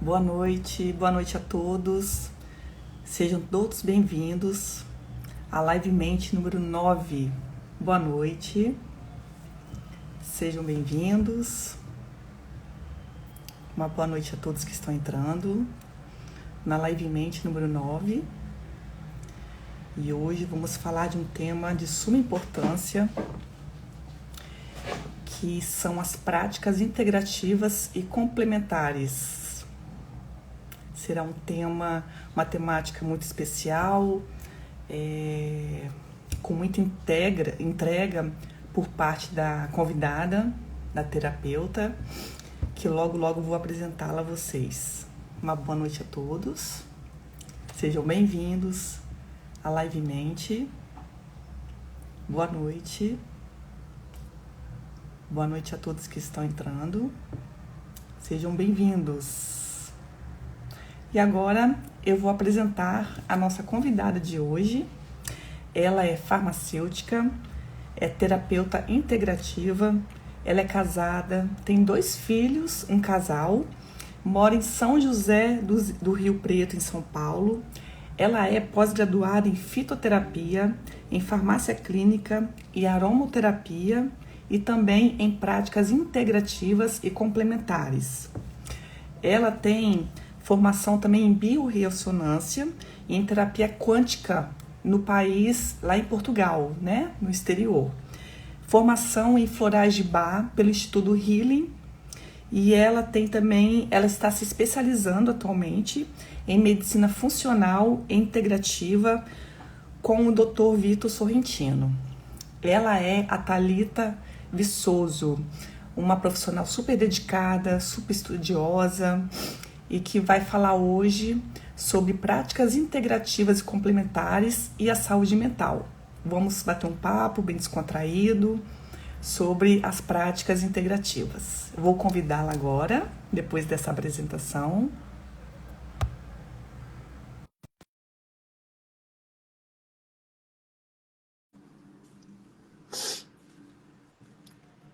Boa noite a todos. Sejam todos bem-vindos à Live Mente número 9. Boa noite, sejam bem-vindos. Uma boa noite a todos que estão entrando na Live Mente número 9. E hoje vamos falar de um tema de suma importância, que são as práticas integrativas e complementares. Será um tema, uma temática muito especial, com muita entrega por parte da convidada, da terapeuta, que logo vou apresentá-la a vocês. Uma boa noite a todos, sejam bem-vindos à Live Mente. Boa noite a todos que estão entrando, sejam bem-vindos. E agora eu vou apresentar a nossa convidada de hoje. Ela é farmacêutica, é terapeuta integrativa, ela é casada, tem 2 filhos, um casal, mora em São José do Rio Preto, em São Paulo. Ela é pós-graduada em fitoterapia, em farmácia clínica e aromoterapia e também em práticas integrativas e complementares. Ela tem formação também em biorressonância e em terapia quântica no país, lá em Portugal, né, no exterior. Formação em florais de Bach pelo Instituto Healing, e ela está se especializando atualmente em medicina funcional e integrativa com o Dr. Vitor Sorrentino. Ela é a Thalita Viçoso, uma profissional super dedicada, super estudiosa, e que vai falar hoje sobre práticas integrativas e complementares e a saúde mental. Vamos bater um papo bem descontraído sobre as práticas integrativas. Eu vou convidá-la agora, depois dessa apresentação.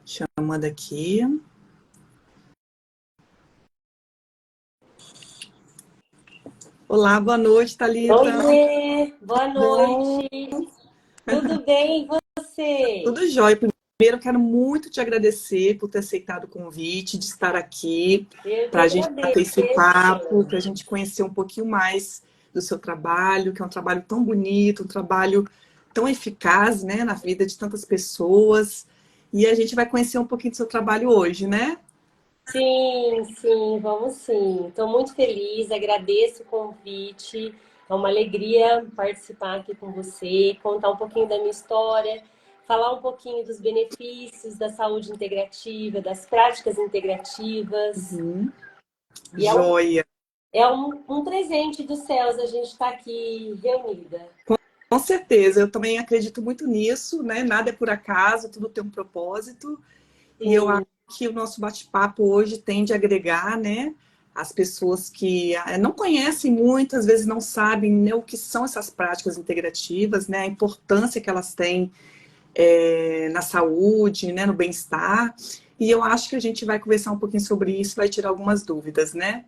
Chamando aqui. Olá, boa noite, Thalita. Oiê, boa Bom? noite. Tudo bem, e você? Tudo jóia. Primeiro, eu quero muito te agradecer por ter aceitado o convite, de estar aqui, Eu que para a gente bater esse papo, para a agradeço. gente conhecer um pouquinho mais do seu trabalho, que é um trabalho tão bonito, um trabalho tão eficaz, né, na vida de tantas pessoas. E a gente vai conhecer um pouquinho do seu trabalho hoje, né? Sim, vamos sim. Estou muito feliz, agradeço o convite. É uma alegria participar aqui com você, contar um pouquinho da minha história, falar um pouquinho dos benefícios da saúde integrativa, das práticas integrativas. Uhum. E Joia. é um presente dos céus a gente estar aqui reunida. Com certeza, eu também acredito muito nisso, né? Nada é por acaso, tudo tem um propósito. E eu acho Sim. que o nosso bate-papo hoje tende a agregar, né, as pessoas que não conhecem muito, às vezes não sabem, né, o que são essas práticas integrativas, né, a importância que elas têm na saúde, né, no bem-estar. E eu acho que a gente vai conversar um pouquinho sobre isso, vai tirar algumas dúvidas, né?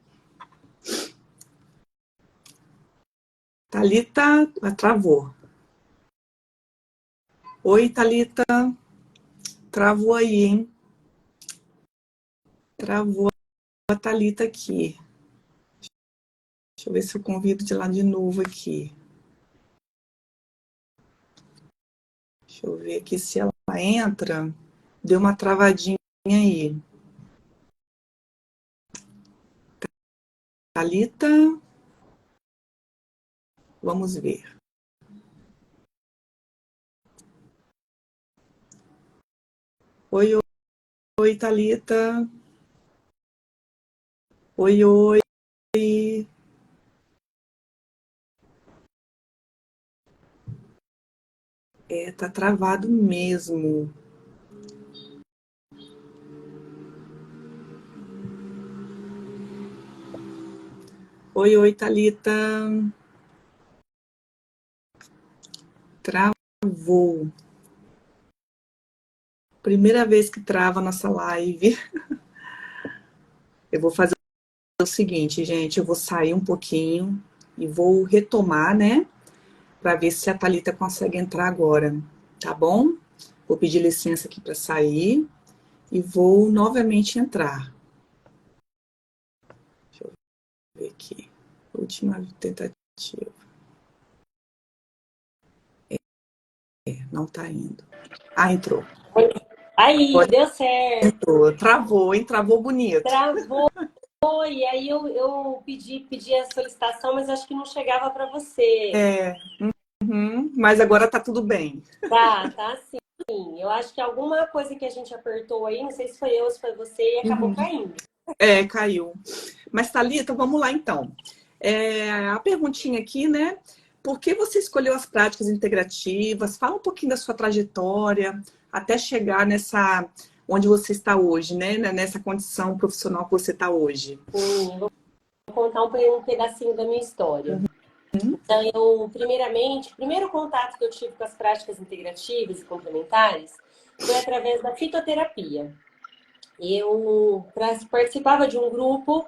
Thalita, travou. Oi, Thalita, travou aí, hein? Travou a Thalita aqui. Deixa eu ver se eu convido de lá de novo aqui. Deixa eu ver aqui se ela entra. Deu uma travadinha aí. Thalita, vamos ver. Oi, oi, Thalita. Oi. Tá travado mesmo. Oi, Thalita. Travou. Primeira vez que trava a nossa live. Eu vou fazer o seguinte, gente, eu vou sair um pouquinho e vou retomar, né? Para ver se a Thalita consegue entrar agora, tá bom? Vou pedir licença aqui para sair e vou novamente entrar. Deixa eu ver aqui. Última tentativa. Não tá indo. Ah, entrou. Aí, Agora deu certo. entrou. Travou, hein? Travou bonito. Travou. E aí eu pedi a solicitação, mas acho que não chegava para você. É, mas agora tá tudo bem. Tá sim. Eu acho que alguma coisa que a gente apertou aí, não sei se foi eu ou se foi você, e acabou caindo. É, caiu. Mas, Thalita, vamos lá então. A perguntinha aqui, né? Por que você escolheu as práticas integrativas? Fala um pouquinho da sua trajetória até chegar nessa onde você está hoje, né? Nessa condição profissional que você está hoje. Sim, vou contar um pedacinho da minha história. Então, primeiramente, o primeiro contato que eu tive com as práticas integrativas e complementares foi através da fitoterapia. Eu participava de um grupo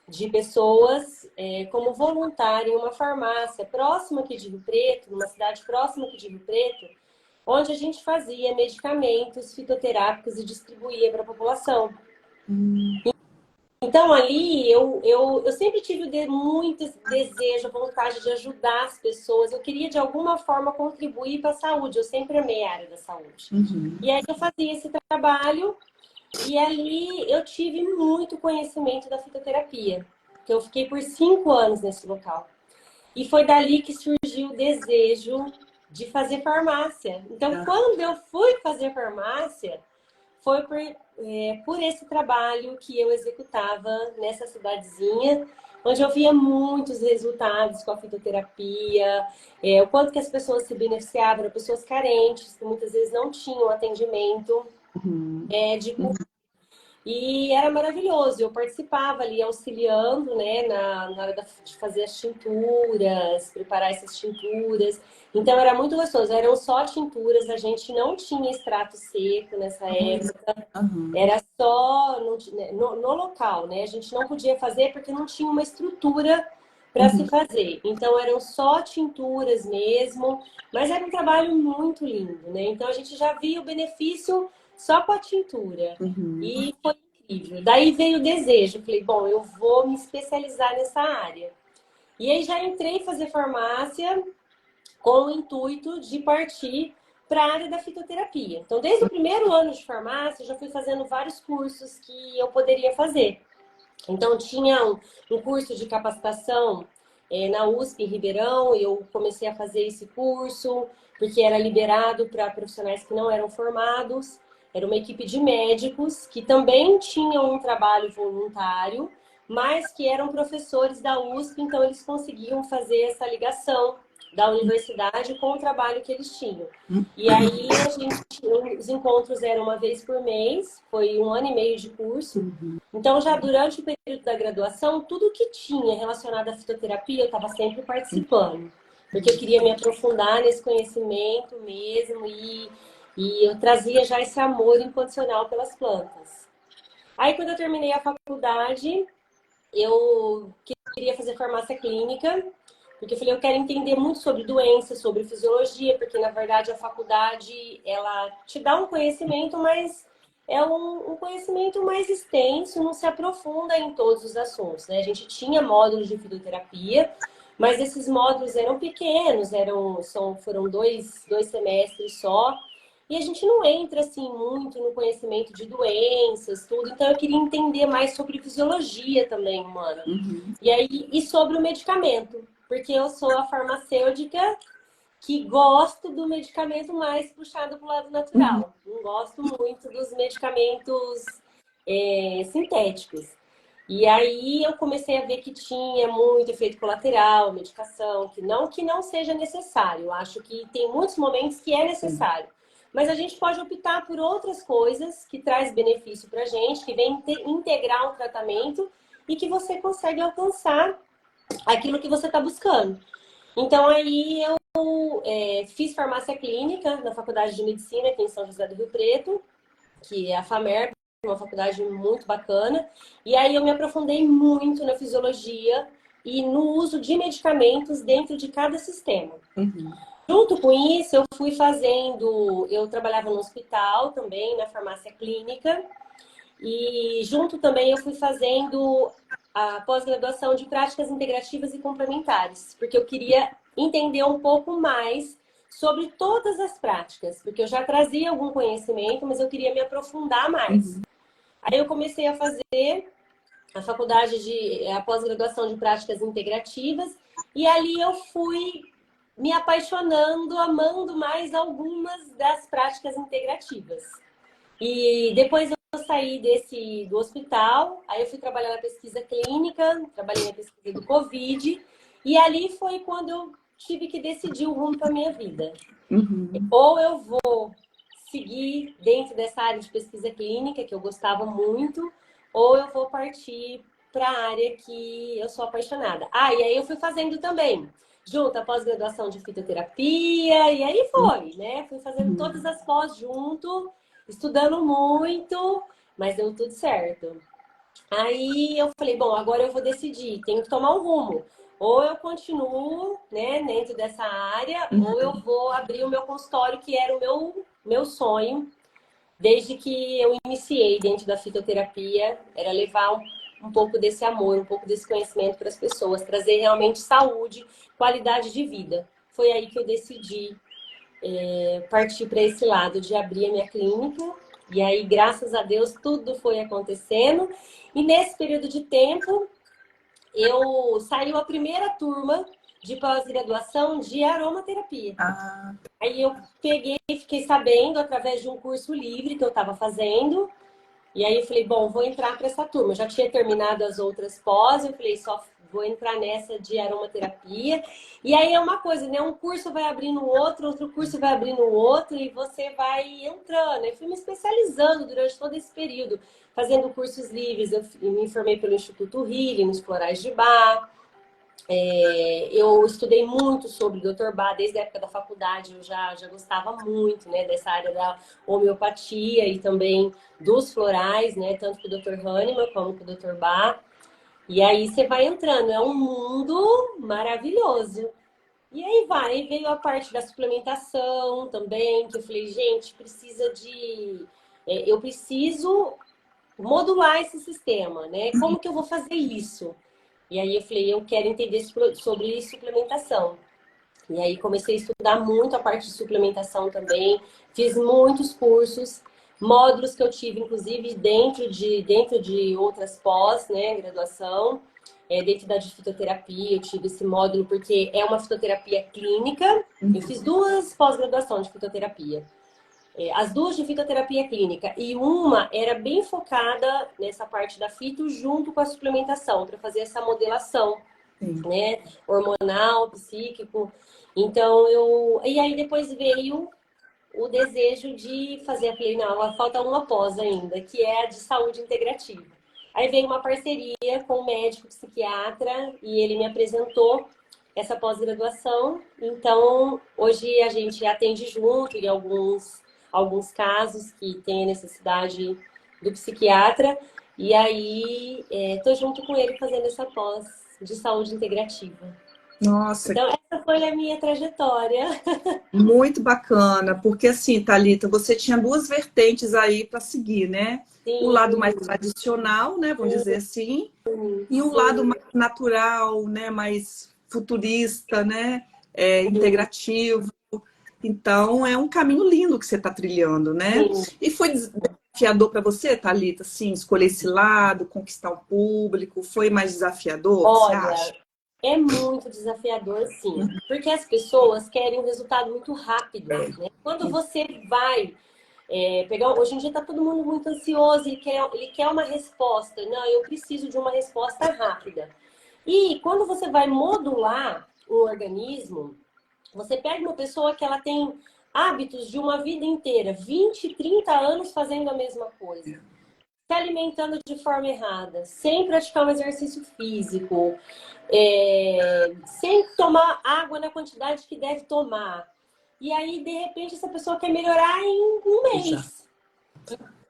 de pessoas como voluntária em uma farmácia próxima aqui de Rio Preto, numa cidade próxima aqui de Rio Preto, onde a gente fazia medicamentos fitoterápicos e distribuía para a população. Então, ali, eu sempre tive muito desejo, vontade de ajudar as pessoas. Eu queria, de alguma forma, contribuir para a saúde. Eu sempre amei a área da saúde. E aí, eu fazia esse trabalho e ali eu tive muito conhecimento da fitoterapia. Que eu fiquei por 5 anos nesse local. E foi dali que surgiu o desejo de fazer farmácia. Então, quando eu fui fazer farmácia, foi por esse trabalho que eu executava nessa cidadezinha, onde eu via muitos resultados com a fitoterapia, o quanto que as pessoas se beneficiavam, eram pessoas carentes, que muitas vezes não tinham atendimento de e era maravilhoso. Eu participava ali auxiliando, né, na hora de fazer as tinturas, preparar essas tinturas. Então era muito gostoso. Eram só tinturas, a gente não tinha extrato seco nessa época. Era só no local, né? A gente não podia fazer porque não tinha uma estrutura para se fazer. Então eram só tinturas mesmo, mas era um trabalho muito lindo, né? Então a gente já via o benefício só com a tintura. E foi incrível. Daí veio o desejo. Falei, bom, eu vou me especializar nessa área. E aí já entrei fazer farmácia com o intuito de partir para a área da fitoterapia. Então, desde o primeiro ano de farmácia, eu já fui fazendo vários cursos que eu poderia fazer. Então, tinha um curso de capacitação na USP em Ribeirão, e eu comecei a fazer esse curso, porque era liberado para profissionais que não eram formados. Era uma equipe de médicos que também tinham um trabalho voluntário, mas que eram professores da USP, então eles conseguiam fazer essa ligação da universidade com o trabalho que eles tinham. E aí os encontros eram uma vez por mês, foi 1 ano e meio de curso. Então, já durante o período da graduação, tudo que tinha relacionado à fitoterapia, eu estava sempre participando. Porque eu queria me aprofundar nesse conhecimento mesmo e eu trazia já esse amor incondicional pelas plantas. Aí, quando eu terminei a faculdade, eu queria fazer farmácia clínica, porque eu falei, eu quero entender muito sobre doenças, sobre fisiologia, porque, na verdade, a faculdade, ela te dá um conhecimento, mas é um conhecimento mais extenso, não se aprofunda em todos os assuntos, né? A gente tinha módulos de fitoterapia, mas esses módulos eram pequenos, foram dois semestres só, e a gente não entra, assim, muito no conhecimento de doenças, tudo, então eu queria entender mais sobre fisiologia também, humana. E aí, e sobre o medicamento, porque eu sou a farmacêutica que gosto do medicamento mais puxado para o lado natural. Não gosto muito dos medicamentos sintéticos. E aí eu comecei a ver que tinha muito efeito colateral, medicação, que não seja necessário. Eu acho que tem muitos momentos que é necessário. Mas a gente pode optar por outras coisas que traz benefício para a gente, que vem integrar o tratamento e que você consegue alcançar aquilo que você está buscando. Então, aí eu fiz farmácia clínica na Faculdade de Medicina aqui em São José do Rio Preto, que é a FAMERP, uma faculdade muito bacana. E aí eu me aprofundei muito na fisiologia e no uso de medicamentos dentro de cada sistema. Uhum. Junto com isso, eu fui fazendo... Eu trabalhava no hospital também, na farmácia clínica. E junto também eu fui fazendo a pós-graduação de práticas integrativas e complementares, porque eu queria entender um pouco mais sobre todas as práticas, porque eu já trazia algum conhecimento, mas eu queria me aprofundar mais. Uhum. Aí eu comecei a fazer a pós-graduação de práticas integrativas, e ali eu fui me apaixonando, amando mais algumas das práticas integrativas. E depois eu saí do hospital, aí eu fui trabalhar na pesquisa clínica, trabalhei na pesquisa do Covid, e ali foi quando eu tive que decidir o rumo para minha vida. Uhum. Ou eu vou seguir dentro dessa área de pesquisa clínica, que eu gostava muito, ou eu vou partir para a área que eu sou apaixonada. Ah, e aí eu fui fazendo também, junto a pós-graduação de fitoterapia, e aí foi, né? Fui fazendo todas as pós junto, estudando muito, mas deu tudo certo. Aí eu falei, bom, agora eu vou decidir, tenho que tomar um rumo. Ou eu continuo, né, dentro dessa área, ou eu vou abrir o meu consultório, que era o meu sonho, desde que eu iniciei dentro da fitoterapia, era levar um pouco desse amor, um pouco desse conhecimento para as pessoas, trazer realmente saúde, qualidade de vida. Foi aí que eu decidi partir para esse lado de abrir a minha clínica. E aí, graças a Deus, tudo foi acontecendo. E nesse período de tempo, saiu a primeira turma de pós-graduação de aromaterapia. Ah, Aí eu peguei e fiquei sabendo através de um curso livre que eu estava fazendo. E aí eu falei, bom, vou entrar para essa turma. Eu já tinha terminado as outras pós, eu falei, só vou entrar nessa de aromaterapia. E aí é uma coisa, né? Um curso vai abrindo o outro, outro curso vai abrindo o outro, e você vai entrando. Eu fui me especializando durante todo esse período, fazendo cursos livres. Eu me informei pelo Instituto Healing, nos florais de Bach. Eu estudei muito sobre o Dr. Bach, desde a época da faculdade, eu já gostava muito, né, dessa área da homeopatia e também dos florais, né, tanto com o Dr. Hahnemann como com o Dr. Bach. E aí você vai entrando, é um mundo maravilhoso. E aí veio a parte da suplementação também, que eu falei, gente, eu preciso modular esse sistema, né? Como que eu vou fazer isso? E aí eu falei, eu quero entender sobre suplementação. E aí comecei a estudar muito a parte de suplementação também, fiz muitos cursos, módulos que eu tive, inclusive, dentro de outras pós, né, graduação, dentro da de fitoterapia, eu tive esse módulo porque é uma fitoterapia clínica. Eu fiz duas pós-graduações de fitoterapia. As duas de fitoterapia clínica. E uma era bem focada nessa parte da fito junto com a suplementação, para fazer essa modelação, sim. né? Hormonal, psíquico. Então, E aí depois veio o desejo de fazer, eu falei, não, falta uma pós ainda, que é a de saúde integrativa. Aí veio uma parceria com um médico psiquiatra e ele me apresentou essa pós-graduação. Então, hoje a gente atende junto em alguns casos que tem a necessidade do psiquiatra. E aí, tô junto com ele fazendo essa pós de saúde integrativa. Nossa, Então, essa foi a minha trajetória. muito bacana, porque assim, Thalita, você tinha duas vertentes aí para seguir, né? O Sim, lado mais tradicional, né, vamos dizer assim, e o lado sim, mais natural, né, mais futurista, né, sim, integrativo. Então, é um caminho lindo que você está trilhando, né? sim. E foi desafiador para você, Thalita, assim, escolher esse lado, conquistar o público? Foi mais desafiador, você acha? Olha, é muito desafiador, sim, porque as pessoas querem um resultado muito rápido, né? Quando você vai hoje em dia está todo mundo muito ansioso, ele quer uma resposta. Não, eu preciso de uma resposta rápida. E quando você vai modular o organismo, você pega uma pessoa que ela tem hábitos de uma vida inteira, 20, 30 anos fazendo a mesma coisa, se alimentando de forma errada, sem praticar um exercício físico, sem tomar água na quantidade que deve tomar. E aí, de repente, essa pessoa quer melhorar em um Exato. mês.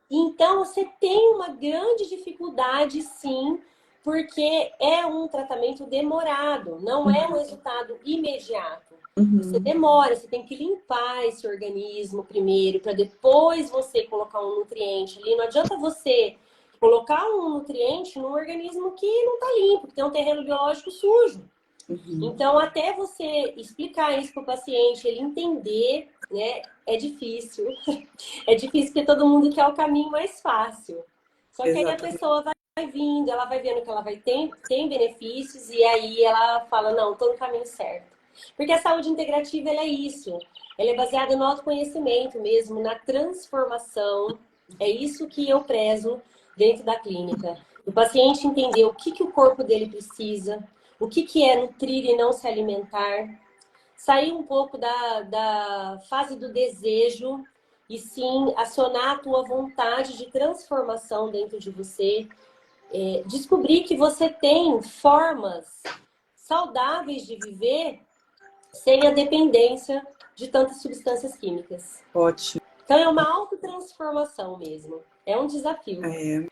Então, você tem uma grande dificuldade, sim, porque é um tratamento demorado, não é um resultado imediato. Você Uhum. demora, você tem que limpar esse organismo primeiro, para depois você colocar um nutriente ali. Não adianta você colocar um nutriente num organismo que não está limpo, que tem um terreno biológico sujo. Uhum. Então, até você explicar isso para o paciente, ele entender, né, é difícil. É difícil porque todo mundo quer o caminho mais fácil. Só que aí a Exatamente. pessoa vai vindo, ela vai vendo que ela vai ter, tem benefícios e aí ela fala, não, estou no caminho certo. Porque a saúde integrativa, ela é isso. Ela é baseada no autoconhecimento mesmo, na transformação. É isso que eu prezo dentro da clínica. O paciente entender o que o corpo dele precisa, o que é nutrir e não se alimentar, sair um pouco da fase do desejo e sim acionar a tua vontade de transformação dentro de você. Descobrir que você tem formas saudáveis de viver sem a dependência de tantas substâncias químicas. Ótimo. Então é uma autotransformação mesmo. É um desafio. É,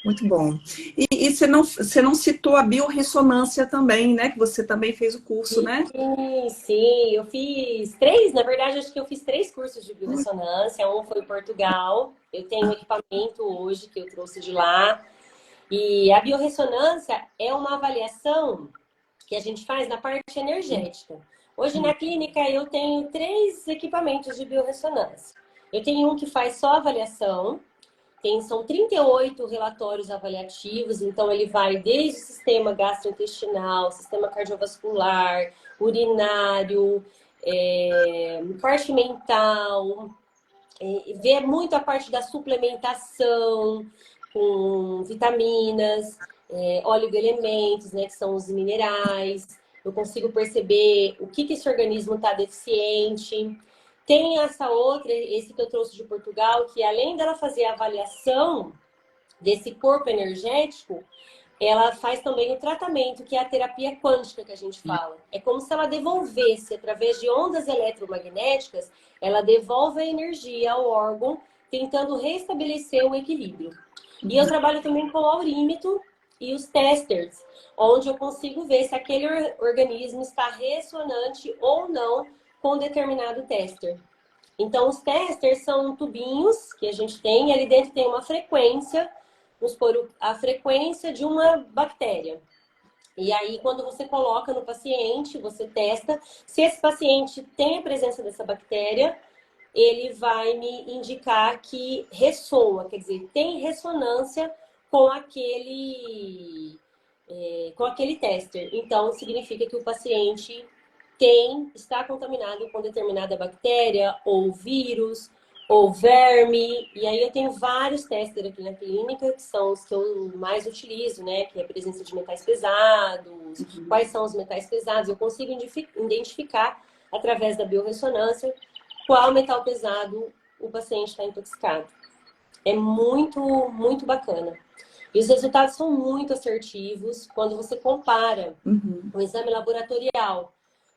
muito bom. E você não citou a biorressonância também, né? Que você também fez o curso, né? Sim, sim, eu fiz três, na verdade, acho que eu fiz três cursos de biorressonância. Um foi em Portugal, eu tenho um equipamento hoje que eu trouxe de lá. E a biorressonância é uma avaliação que a gente faz na parte energética. Hoje na clínica eu tenho três equipamentos de biorressonância. Eu tenho um que faz só avaliação, são 38 relatórios avaliativos, então ele vai desde o sistema gastrointestinal, sistema cardiovascular, urinário, parte mental, vê muito a parte da suplementação com vitaminas, oligoelementos, né, que são os minerais. Eu consigo perceber o que esse organismo está deficiente. Tem essa outra, esse que eu trouxe de Portugal, que além dela fazer a avaliação desse corpo energético, ela faz também o tratamento, que é a terapia quântica que a gente fala. É como se ela devolvesse, através de ondas eletromagnéticas, ela devolve a energia ao órgão, tentando restabelecer o equilíbrio. E eu trabalho também com o aurímetro e os testers, onde eu consigo ver se aquele organismo está ressonante ou não com determinado tester. Então, os testers são tubinhos que a gente tem, e ali dentro tem uma frequência, vamos supor, a frequência de uma bactéria. E aí, quando você coloca no paciente, você testa, se esse paciente tem a presença dessa bactéria, ele vai me indicar que ressoa, quer dizer, tem ressonância com aquele tester. Então, significa que o paciente está contaminado com determinada bactéria, ou vírus, ou verme. E aí eu tenho vários testes aqui na clínica, que são os que eu mais utilizo, né? Que é a presença de metais pesados, quais são os metais pesados. Eu consigo identificar, através da biorressonância, qual metal pesado o paciente está intoxicado. É muito, muito bacana. E os resultados são muito assertivos quando você compara o exame laboratorial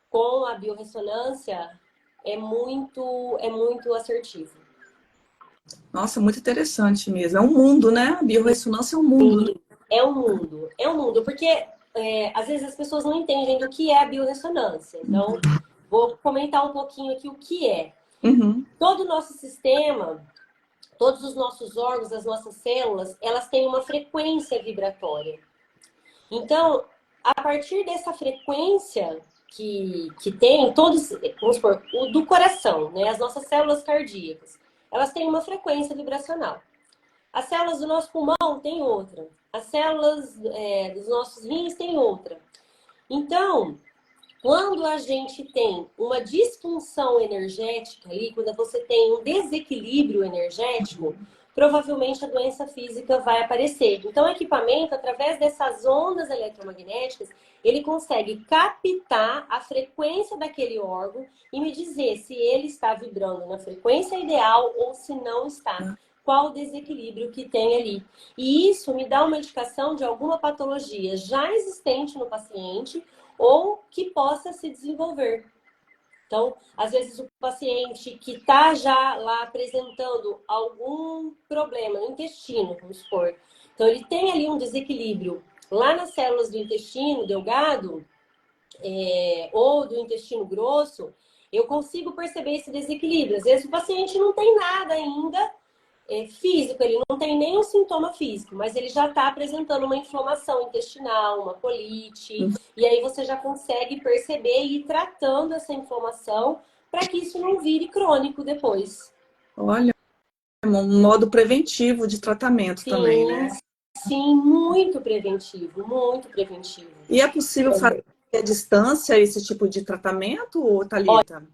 com a biorressonância, é muito assertivo. Nossa, muito interessante mesmo. É um mundo, né? A biorressonância é um mundo, né? É um mundo, porque às vezes as pessoas não entendem do que é a biorressonância. Então, vou comentar um pouquinho aqui o que é. Uhum. Todo o nosso sistema, todos os nossos órgãos, as nossas células, elas têm uma frequência vibratória. Então, a partir dessa frequência que tem, todos, vamos supor, o do coração, né? As nossas células cardíacas, elas têm uma frequência vibracional. As células do nosso pulmão têm outra. As células dos nossos rins têm outra. Então, quando a gente tem uma disfunção energética ali, quando você tem um desequilíbrio energético, provavelmente a doença física vai aparecer. Então, o equipamento, através dessas ondas eletromagnéticas, ele consegue captar a frequência daquele órgão e me dizer se ele está vibrando na frequência ideal ou se não está. Qual o desequilíbrio que tem ali. E isso me dá uma indicação de alguma patologia já existente no paciente ou que possa se desenvolver. Então, às vezes o paciente que está já lá apresentando algum problema no intestino, vamos supor, então ele tem ali um desequilíbrio lá nas células do intestino delgado, ou do intestino grosso, eu consigo perceber esse desequilíbrio. Às vezes o paciente não tem nada ainda físico, ele não tem nenhum sintoma físico, mas ele já está apresentando uma inflamação intestinal, uma colite, e aí você já consegue perceber e ir tratando essa inflamação para que isso não vire crônico depois. Olha, um modo preventivo de tratamento também, Sim, né? sim, muito preventivo, muito preventivo. E é possível fazer à distância esse tipo de tratamento, Thalita?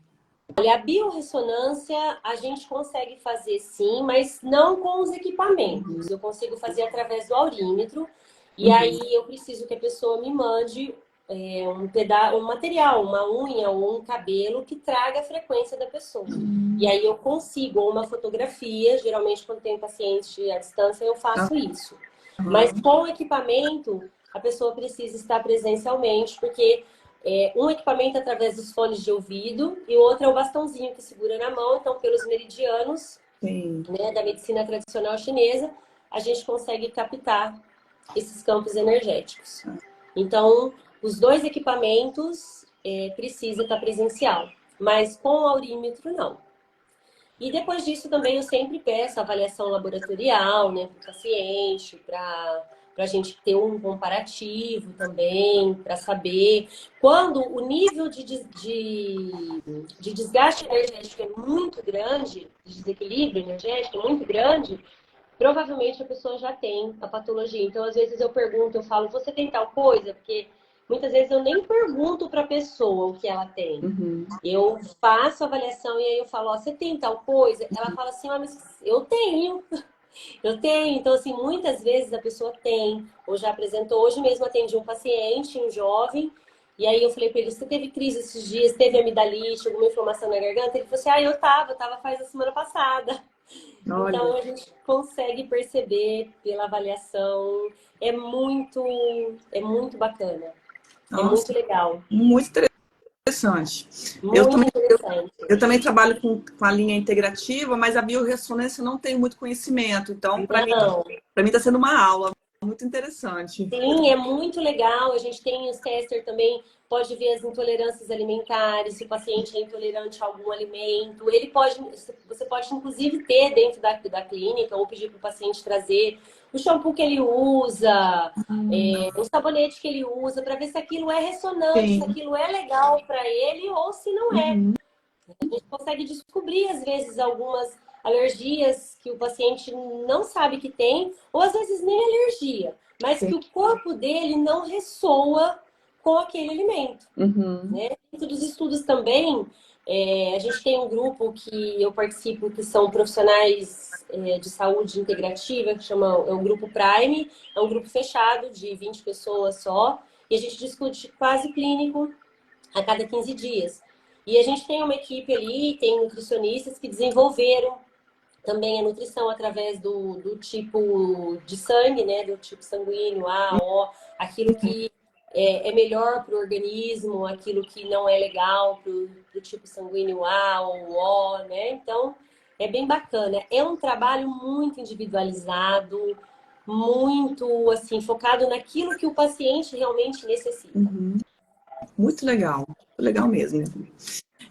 Olha, a biorressonância a gente consegue fazer sim, mas não com os equipamentos. Eu consigo fazer através do aurímetro, e aí eu preciso que a pessoa me mande um material, uma unha ou um cabelo que traga a frequência da pessoa. E aí eu consigo, ou uma fotografia, geralmente quando tem paciente à distância eu faço isso. Mas com o equipamento, a pessoa precisa estar presencialmente, porque um equipamento através dos fones de ouvido e o outro é o bastãozinho que segura na mão. Então, pelos meridianos, né, da medicina tradicional chinesa, a gente consegue captar esses campos energéticos. Então, os dois equipamentos precisa estar presencial, mas com o aurímetro não. E depois disso também eu sempre peço avaliação laboratorial, né, para o paciente, para a gente ter um comparativo também, para saber quando o nível de desgaste energético é muito grande, de desequilíbrio energético é muito grande, provavelmente a pessoa já tem a patologia. Então, às vezes eu pergunto, eu falo, você tem tal coisa? Porque muitas vezes eu nem pergunto para a pessoa o que ela tem. Eu faço a avaliação e aí eu falo, ó, você tem tal coisa? Ela fala assim, ah, mas eu tenho. Eu tenho. Então, assim, muitas vezes a pessoa tem, ou já apresentou. Hoje mesmo atendi um paciente, um jovem, e aí eu falei para ele, você teve crise esses dias, teve amidalite, alguma inflamação na garganta? Ele falou assim, ah, eu tava faz a semana passada. Olha, Então, a gente consegue perceber pela avaliação. É muito bacana. É muito nossa, legal. muito interessante. Eu Muito também, interessante. eu também trabalho com a linha integrativa, mas a biorressonância eu não tenho muito conhecimento. Então, Não. para mim está sendo uma aula muito interessante. Sim, é muito legal. A gente tem os tester também, pode ver as intolerâncias alimentares, se o paciente é intolerante a algum alimento. Você pode inclusive ter dentro da clínica ou pedir para o paciente trazer o shampoo que ele usa, o sabonete que ele usa, para ver se aquilo é ressonante, se Sim. aquilo é legal para ele ou se não é. A gente consegue descobrir, às vezes, algumas alergias que o paciente não sabe que tem, ou às vezes nem alergia, mas que o corpo dele não ressoa com aquele alimento. Né? Dentro dos estudos também, a gente tem um grupo que eu participo, que são profissionais de saúde integrativa, que chama, é o grupo Prime, é um grupo fechado de 20 pessoas só, e a gente discute quase clínico a cada 15 dias. E a gente tem uma equipe ali, tem nutricionistas que desenvolveram também a nutrição através do tipo de sangue, né? Do tipo sanguíneo, A, O, aquilo que é melhor para o organismo, aquilo que não é legal para o tipo sanguíneo A ou O, né? Então, é bem bacana. É um trabalho muito individualizado, muito, assim, focado naquilo que o paciente realmente necessita. Muito legal mesmo.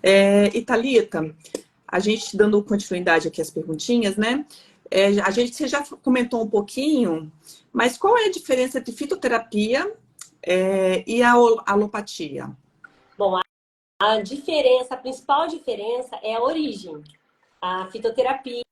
E Thalita, a gente dando continuidade aqui às perguntinhas, né? Você já comentou um pouquinho, mas qual é a diferença entre fitoterapia e a alopatia? Bom, a principal diferença é a origem. A fitoterapia,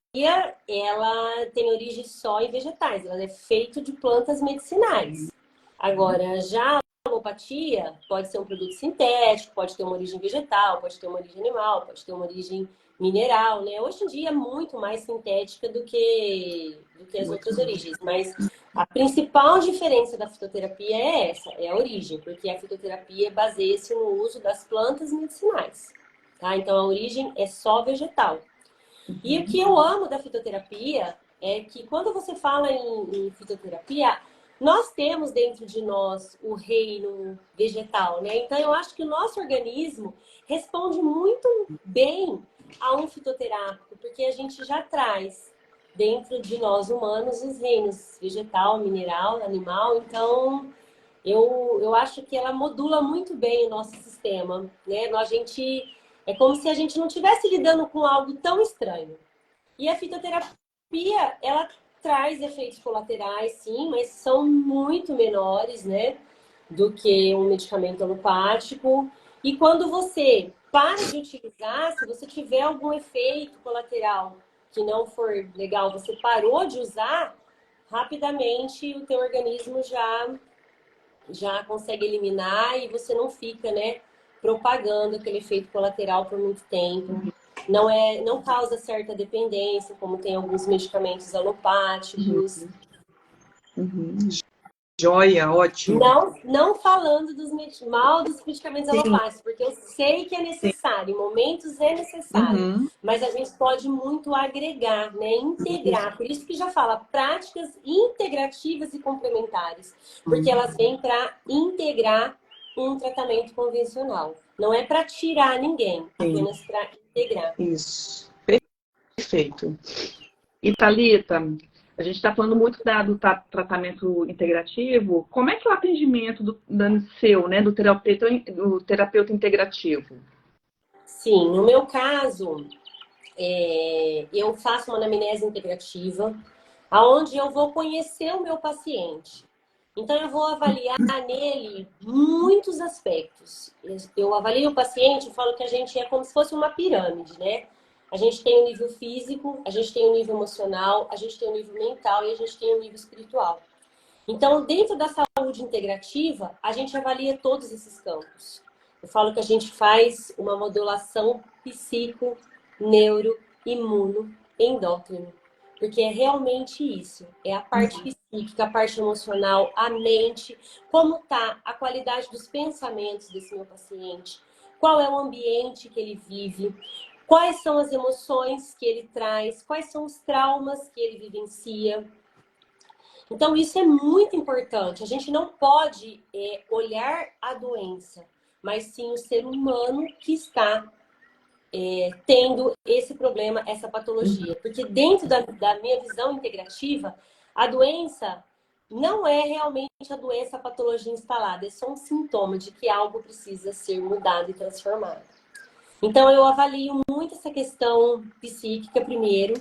ela tem origem só em vegetais, ela é feita de plantas medicinais. Agora, já a alopatia pode ser um produto sintético, pode ter uma origem vegetal, pode ter uma origem animal, pode ter uma origem mineral, né? Hoje em dia é muito mais sintética do que as outras origens, mas a principal diferença da fitoterapia é essa, é a origem, porque a fitoterapia baseia-se no uso das plantas medicinais, tá? Então a origem é só vegetal. E o que eu amo da fitoterapia é que quando você fala em fitoterapia, nós temos dentro de nós o reino vegetal, né? Então, eu acho que o nosso organismo responde muito bem a um fitoterápico, porque a gente já traz dentro de nós humanos os reinos vegetal, mineral, animal. Então, eu acho que ela modula muito bem o nosso sistema, né? É como se a gente não estivesse lidando com algo tão estranho. E a fitoterapia, ela traz efeitos colaterais, sim, mas são muito menores, né, do que um medicamento alopático. E quando você para de utilizar, se você tiver algum efeito colateral que não for legal, você parou de usar, rapidamente o teu organismo já consegue eliminar e você não fica, né, propagando aquele efeito colateral por muito tempo. Não causa certa dependência, como tem alguns medicamentos alopáticos. Uhum. Joia, ótimo. Não falando mal dos medicamentos Sim, alopáticos, porque eu sei que é sim. necessário, em momentos é necessário, Uhum. mas a gente pode muito agregar, né? Isso. Integrar. Por isso que já fala práticas integrativas e complementares, porque Uhum. elas vêm para integrar um tratamento convencional. Não é para tirar ninguém, Sim, apenas para integrar. isso. Perfeito. E Thalita, a gente está falando muito do tratamento integrativo. Como é que é o atendimento do seu, né, do terapeuta integrativo? Sim, no meu caso, eu faço uma anamnese integrativa, aonde eu vou conhecer o meu paciente. Então, eu vou avaliar nele muitos aspectos. Eu avalio o paciente, eu falo que a gente é como se fosse uma pirâmide, né? A gente tem o nível físico, a gente tem o nível emocional, a gente tem o nível mental e a gente tem o nível espiritual. Então, dentro da saúde integrativa, a gente avalia todos esses campos. Eu falo que a gente faz uma modulação psico, neuro, imuno, endócrino. Porque é realmente isso. É a parte psíquica, a parte emocional, a mente, como está a qualidade dos pensamentos desse meu paciente, qual é o ambiente que ele vive, quais são as emoções que ele traz, quais são os traumas que ele vivencia. Então, isso é muito importante. A gente não pode olhar a doença, mas sim o ser humano que está tendo esse problema, essa patologia. Porque dentro da minha visão integrativa, a doença não é realmente a doença, a patologia instalada, é só um sintoma de que algo precisa ser mudado e transformado. Então, eu avalio muito essa questão psíquica primeiro.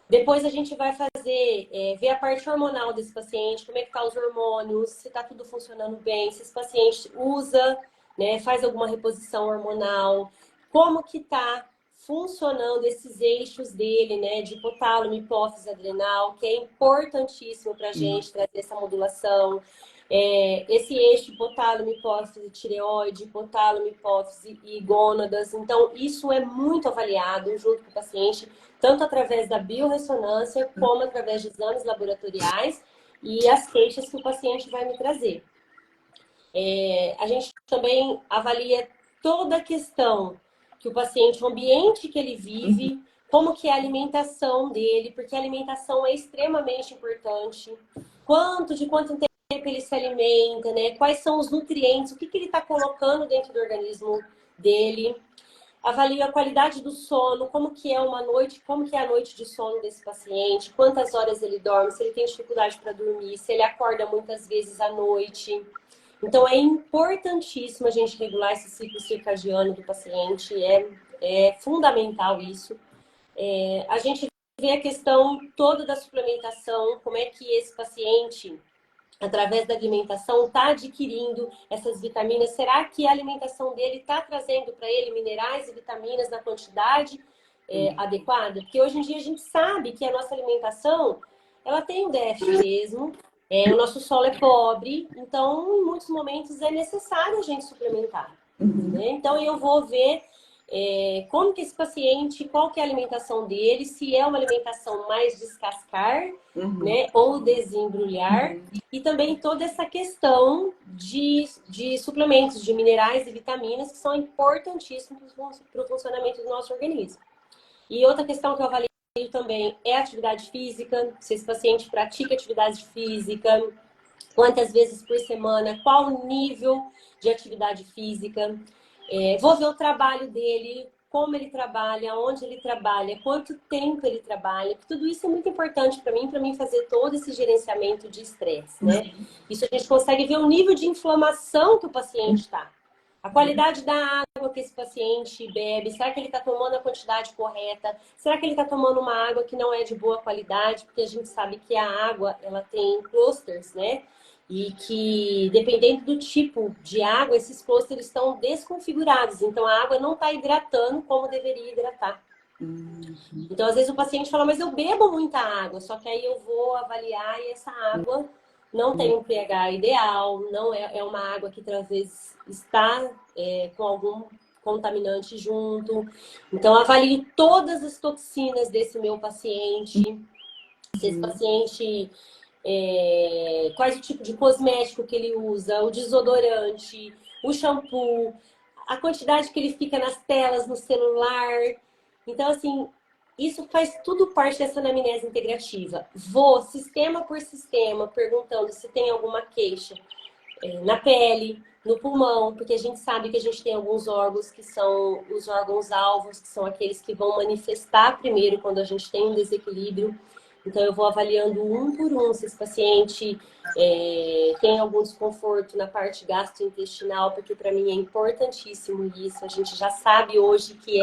Depois a gente vai ver a parte hormonal desse paciente, como é que tá os hormônios, se tá tudo funcionando bem, se esse paciente usa, né, faz alguma reposição hormonal, como que tá funcionando esses eixos dele, né, de hipotálamo, hipófise, adrenal, que é importantíssimo para a gente trazer essa modulação. Esse eixo hipotálamo, hipófise, tireoide, hipotálamo, hipófise e gônadas. Então, isso é muito avaliado junto com o paciente, tanto através da biorressonância, como através de exames laboratoriais e as queixas que o paciente vai me trazer. A gente também avalia toda a questão que o paciente, o ambiente que ele vive, como que é a alimentação dele, porque a alimentação é extremamente importante. De quanto tempo ele se alimenta, né? Quais são os nutrientes, o que ele está colocando dentro do organismo dele. Avalio a qualidade do sono, como que é uma noite, como que é a noite de sono desse paciente, quantas horas ele dorme, se ele tem dificuldade para dormir, se ele acorda muitas vezes à noite. Então, é importantíssimo a gente regular esse ciclo circadiano do paciente, é fundamental isso. A gente vê a questão toda da suplementação, como é que esse paciente, através da alimentação, está adquirindo essas vitaminas. Será que a alimentação dele está trazendo para ele minerais e vitaminas na quantidade adequada? Porque hoje em dia a gente sabe que a nossa alimentação, ela tem um déficit mesmo. O nosso solo é pobre, então em muitos momentos é necessário a gente suplementar. Né? Então eu vou ver como que esse paciente, qual que é a alimentação dele, se é uma alimentação mais descascar, né, ou desembrulhar, e também toda essa questão de suplementos de minerais e vitaminas que são importantíssimos para o funcionamento do nosso organismo. E outra questão que eu avalio também é a atividade física, se esse paciente pratica atividade física, quantas vezes por semana, qual o nível de atividade física. Vou ver o trabalho dele, como ele trabalha, onde ele trabalha, quanto tempo ele trabalha. Tudo isso é muito importante para mim fazer todo esse gerenciamento de estresse, né? Isso a gente consegue ver o nível de inflamação que o paciente está. A qualidade da água que esse paciente bebe, será que ele está tomando a quantidade correta? Será que ele está tomando uma água que não é de boa qualidade? Porque a gente sabe que a água, ela tem clusters, né? E que, dependendo do tipo de água, esses clusters estão desconfigurados. Então, a água não está hidratando como deveria hidratar. Então, às vezes o paciente fala, mas eu bebo muita água. Só que aí eu vou avaliar e essa água não tem um pH ideal, não é uma água que às vezes está com algum contaminante junto. Então, avalio todas as toxinas desse meu paciente. Se esse paciente... quais o tipo de cosmético que ele usa, o desodorante, o shampoo, a quantidade que ele fica nas telas, no celular. Então, assim, isso faz tudo parte dessa anamnese integrativa. Vou sistema por sistema perguntando se tem alguma queixa na pele, no pulmão, porque a gente sabe que a gente tem alguns órgãos que são os órgãos-alvos, que são aqueles que vão manifestar primeiro quando a gente tem um desequilíbrio. Então, eu vou avaliando um por um se esse paciente tem algum desconforto na parte gastrointestinal, porque para mim é importantíssimo isso. A gente já sabe hoje que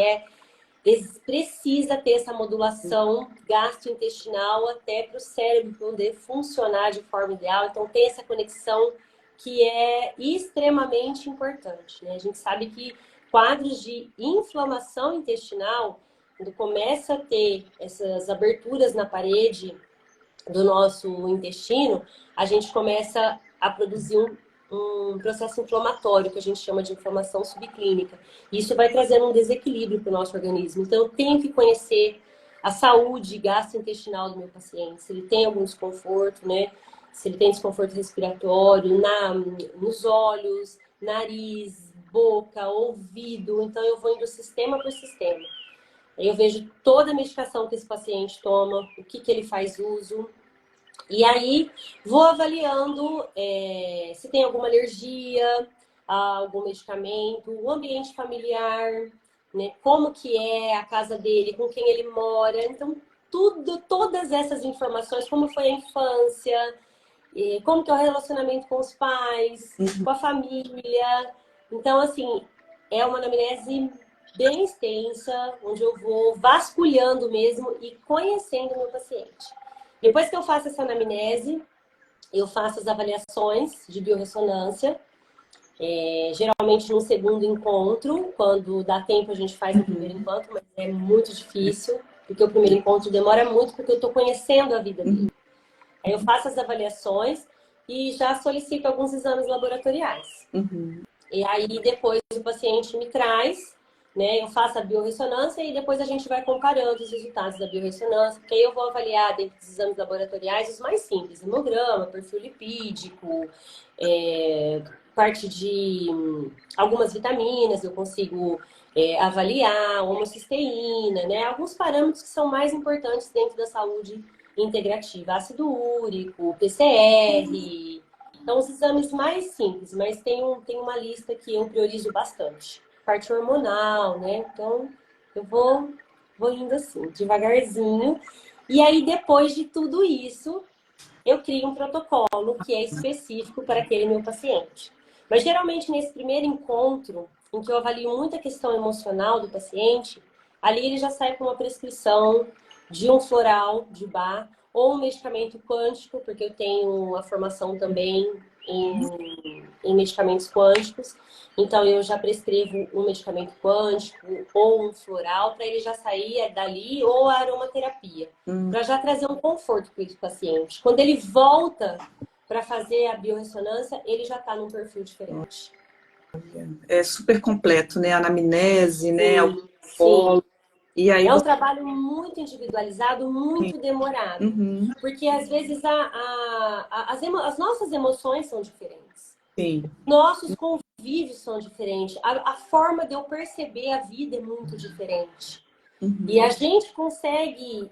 precisa ter essa modulação gastrointestinal até para o cérebro poder funcionar de forma ideal. Então, tem essa conexão que é extremamente importante, né? A gente sabe que quadros de inflamação intestinal, quando começa a ter essas aberturas na parede do nosso intestino, a gente começa a produzir um processo inflamatório, que a gente chama de inflamação subclínica. E isso vai trazendo um desequilíbrio para o nosso organismo. Então, eu tenho que conhecer a saúde gastrointestinal do meu paciente, se ele tem algum desconforto, né? Se ele tem desconforto respiratório, nos olhos, nariz, boca, ouvido. Então, eu vou indo sistema por sistema. Eu vejo toda a medicação que esse paciente toma, o que ele faz uso. E aí, vou avaliando se tem alguma alergia a algum medicamento, o ambiente familiar, né? Como que é a casa dele, com quem ele mora. Então, todas essas informações, como foi a infância, como que é o relacionamento com os pais, com a família. Então, assim, é uma anamnese bem extensa, onde eu vou vasculhando mesmo e conhecendo o meu paciente. Depois que eu faço essa anamnese, eu faço as avaliações de biorressonância, geralmente no segundo encontro, quando dá tempo a gente faz no primeiro encontro, mas é muito difícil, porque o primeiro encontro demora muito, porque eu estou conhecendo a vida dele. Aí eu faço as avaliações e já solicito alguns exames laboratoriais. E aí depois o paciente me traz, né? Eu faço a biorressonância e depois a gente vai comparando os resultados da biorressonância, porque aí eu vou avaliar dentro dos exames laboratoriais os mais simples, hemograma, perfil lipídico, parte de algumas vitaminas, eu consigo avaliar, homocisteína, né? Alguns parâmetros que são mais importantes dentro da saúde integrativa, ácido úrico, PCR. Então, os exames mais simples, mas tem uma lista que eu priorizo bastante. Parte hormonal, né? Então, eu vou indo assim, devagarzinho. E aí, depois de tudo isso, eu crio um protocolo que é específico para aquele meu paciente. Mas, geralmente, nesse primeiro encontro, em que eu avalio muito a questão emocional do paciente, ali ele já sai com uma prescrição de um floral de Bach ou um medicamento quântico, porque eu tenho a formação também em medicamentos quânticos. Então, eu já prescrevo um medicamento quântico ou um floral para ele já sair dali, ou a aromaterapia, para já trazer um conforto para esse paciente. Quando ele volta para fazer a biorressonância, ele já está num perfil diferente. É super completo, né? Anamnese, né? Sim, Polo. E aí é um trabalho muito individualizado, muito demorado. Porque às vezes as nossas emoções são diferentes. Sim. Nossos convívios são diferentes. A forma de eu perceber a vida é muito diferente. E a gente consegue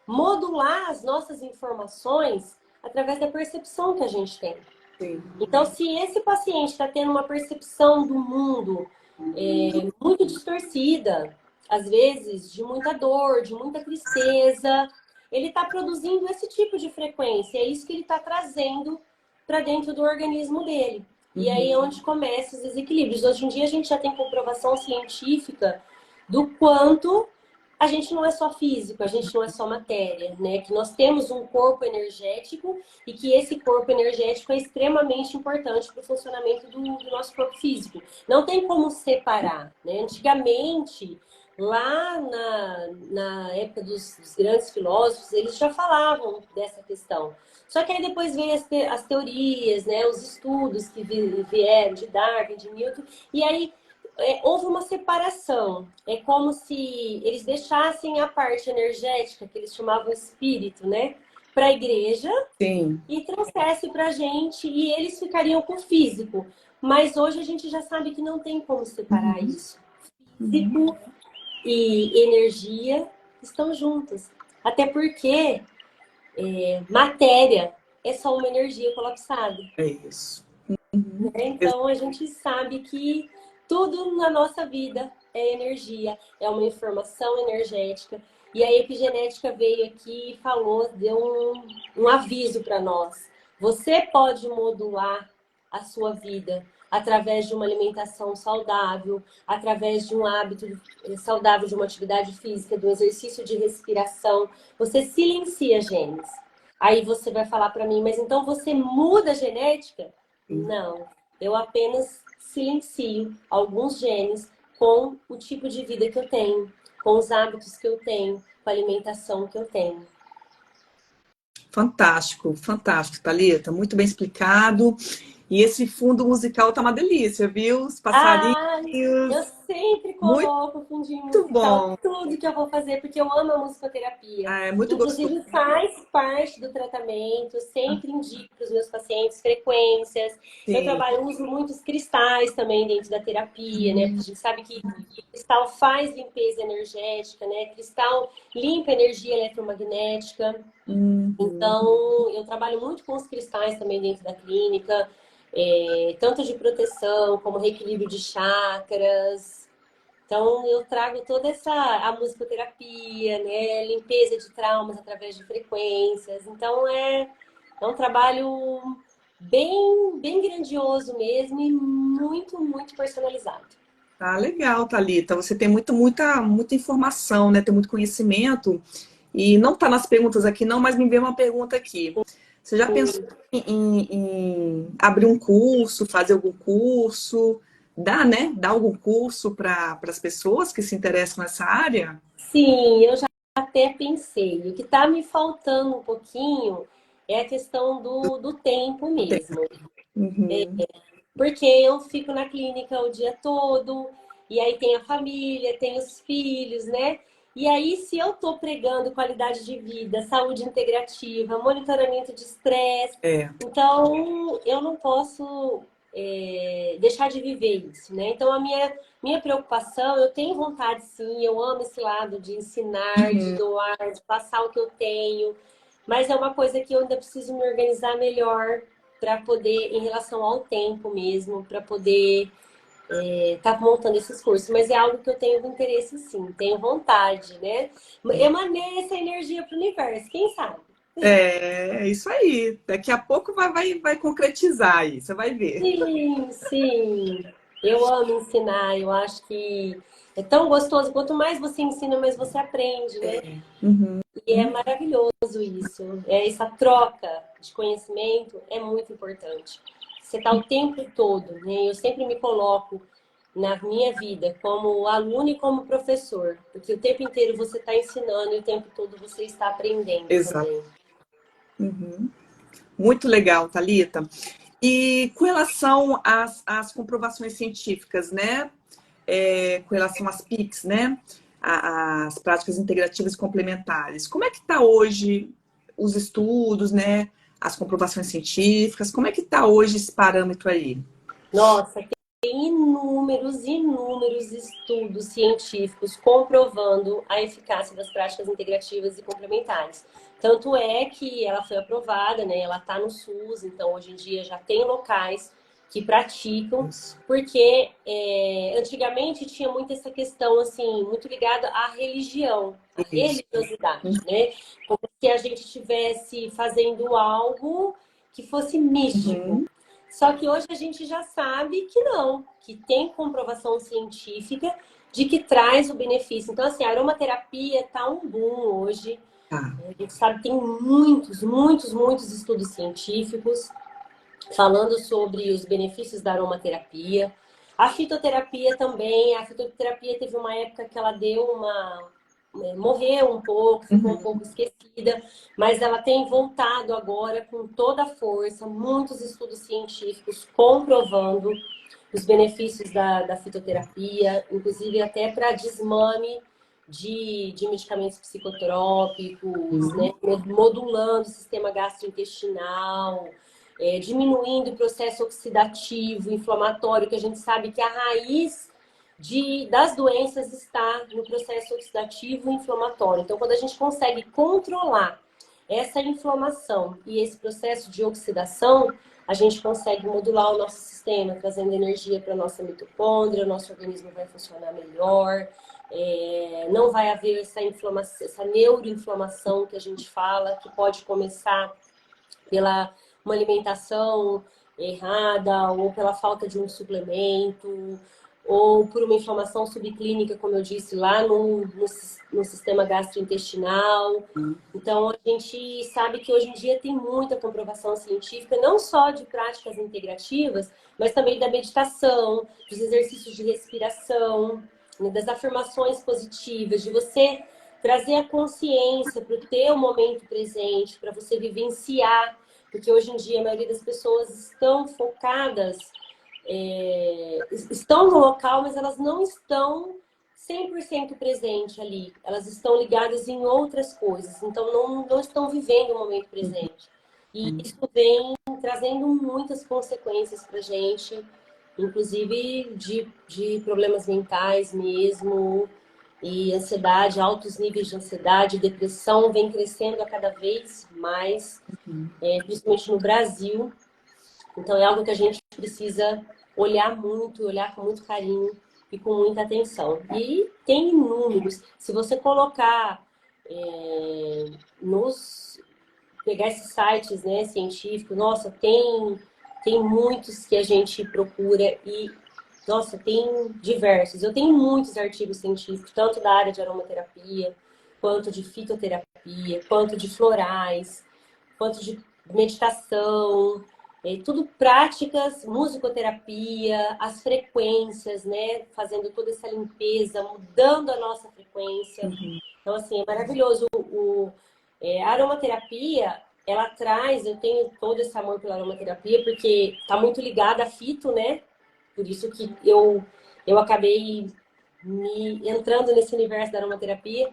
modular as nossas informações através da percepção que a gente tem. Sim. Então, se esse paciente está tendo uma percepção do mundo muito distorcida, às vezes de muita dor, de muita tristeza, ele está produzindo esse tipo de frequência. É isso que ele está trazendo para dentro do organismo dele. E aí é onde começam os desequilíbrios. Hoje em dia a gente já tem comprovação científica do quanto a gente não é só físico, a gente não é só matéria, né? Que nós temos um corpo energético e que esse corpo energético é extremamente importante para o funcionamento do nosso corpo físico. Não tem como separar, né? Antigamente, lá na época dos grandes filósofos, eles já falavam dessa questão. Só que aí depois veio as teorias, né? Os estudos que vieram de Darwin, de Newton, e aí houve uma separação. É como se eles deixassem a parte energética, que eles chamavam espírito, né, para a igreja. Sim. E trouxesse para a gente, e eles ficariam com o físico. Mas hoje a gente já sabe que não tem como separar isso. Físico e energia estão juntos. Até porque matéria é só uma energia colapsada. É isso. Né? Então a gente sabe que tudo na nossa vida é energia, é uma informação energética. E a epigenética veio aqui e falou, deu um aviso para nós. Você pode modular a sua vida através de uma alimentação saudável, através de um hábito saudável, de uma atividade física, do exercício de respiração. Você silencia genes. Aí você vai falar para mim, mas então você muda a genética? Não, eu apenas silencio alguns genes com o tipo de vida que eu tenho, com os hábitos que eu tenho, com a alimentação que eu tenho. Fantástico, fantástico, Thalita. Muito bem explicado. E esse fundo musical tá uma delícia, viu? Os passarinhos. Eu sempre Muito coloco o fundinho musical bom. tudo que eu vou fazer, porque eu amo a musicoterapia. É muito Inclusive, gostoso. faz parte do tratamento, sempre indico para os meus pacientes frequências. Eu Sim. uso muitos cristais também dentro da terapia, né? Porque a gente sabe que cristal faz limpeza energética, né? Cristal limpa energia eletromagnética. Então, eu trabalho muito com os cristais também dentro da clínica. Tanto de proteção como reequilíbrio de chakras. Então, eu trago toda a musicoterapia, né? Limpeza de traumas através de frequências. Então, é um trabalho bem grandioso mesmo e muito, muito personalizado. Tá legal, Thalita. Você tem muita informação, né? Tem muito conhecimento. E não tá nas perguntas aqui, não, mas me veio uma pergunta aqui. Você já pensou em abrir um curso, fazer algum curso? Dá, né? Dar algum curso para as pessoas que se interessam nessa área? Sim, eu já até pensei. O que está me faltando um pouquinho é a questão do tempo mesmo. Porque eu fico na clínica o dia todo, e aí tem a família, tem os filhos, né? E aí, se eu tô pregando qualidade de vida, saúde integrativa, monitoramento de estresse, então eu não posso deixar de viver isso, né? Então, a minha preocupação, eu tenho vontade sim, eu amo esse lado de ensinar, de doar, de passar o que eu tenho, mas é uma coisa que eu ainda preciso me organizar melhor para poder, em relação ao tempo mesmo, para poder tá montando esses cursos, mas é algo que eu tenho interesse sim, tenho vontade, né? Emanei essa energia para o universo, quem sabe? É isso aí. Daqui a pouco vai concretizar aí, você vai ver. Sim, sim. Eu amo ensinar, eu acho que é tão gostoso. Quanto mais você ensina, mais você aprende, né? E é maravilhoso isso. Essa troca de conhecimento é muito importante. Você está o tempo todo, né? Eu sempre me coloco na minha vida como aluno e como professor, porque o tempo inteiro você está ensinando e o tempo todo você está aprendendo também. Muito legal, Thalita. E com relação às comprovações científicas, né? Com relação às PICs, né? As práticas integrativas complementares. Como é que está hoje os estudos, né? As comprovações científicas? Como é que está hoje esse parâmetro aí? Nossa, tem inúmeros estudos científicos comprovando a eficácia das práticas integrativas e complementares. Tanto é que ela foi aprovada, né? Ela está no SUS, então hoje em dia já tem locais que praticam, porque antigamente tinha muito essa questão, assim, muito ligada à religião, à religiosidade, né? Como se a gente estivesse fazendo algo que fosse místico. Só que hoje a gente já sabe que não, que tem comprovação científica de que traz o benefício. Então, assim, a aromaterapia está um boom hoje. A gente sabe que tem muitos estudos científicos falando sobre os benefícios da aromaterapia. A fitoterapia também. A fitoterapia teve uma época que ela deu morreu um pouco, ficou um pouco esquecida, mas ela tem voltado agora com toda a força, muitos estudos científicos comprovando os benefícios da fitoterapia, inclusive até para desmame de medicamentos psicotrópicos, né? Modulando o sistema gastrointestinal, diminuindo o processo oxidativo, inflamatório, que a gente sabe que a raiz das doenças está no processo oxidativo e inflamatório. Então, quando a gente consegue controlar essa inflamação e esse processo de oxidação, a gente consegue modular o nosso sistema, trazendo energia para a nossa mitocôndria, o nosso organismo vai funcionar melhor, não vai haver essa inflamação, essa neuroinflamação que a gente fala, que pode começar pela uma alimentação errada ou pela falta de um suplemento, ou por uma inflamação subclínica, como eu disse, lá no sistema gastrointestinal. Então, a gente sabe que hoje em dia tem muita comprovação científica, não só de práticas integrativas, mas também da meditação, dos exercícios de respiração, né, das afirmações positivas, de você trazer a consciência para o teu momento presente, para você vivenciar, porque hoje em dia a maioria das pessoas estão focadas, estão no local, mas elas não estão 100% presente ali. Elas estão ligadas em outras coisas, então não estão vivendo o momento presente. E isso vem trazendo muitas consequências para a gente, inclusive de problemas mentais mesmo, e ansiedade, altos níveis de ansiedade, depressão vem crescendo a cada vez mais, principalmente no Brasil. Então é algo que a gente precisa olhar muito, olhar com muito carinho e com muita atenção. E tem inúmeros. Se você colocar pegar esses sites, né, científicos, nossa, tem muitos que a gente procura e, nossa, tem diversos. Eu tenho muitos artigos científicos, tanto da área de aromaterapia, quanto de fitoterapia, quanto de florais, quanto de meditação, tudo práticas, musicoterapia, as frequências, né? Fazendo toda essa limpeza, mudando a nossa frequência. Então, assim, é maravilhoso. A aromaterapia, ela traz, eu tenho todo esse amor pela aromaterapia, porque está muito ligada a fito, né? Por isso que eu acabei me entrando nesse universo da aromaterapia.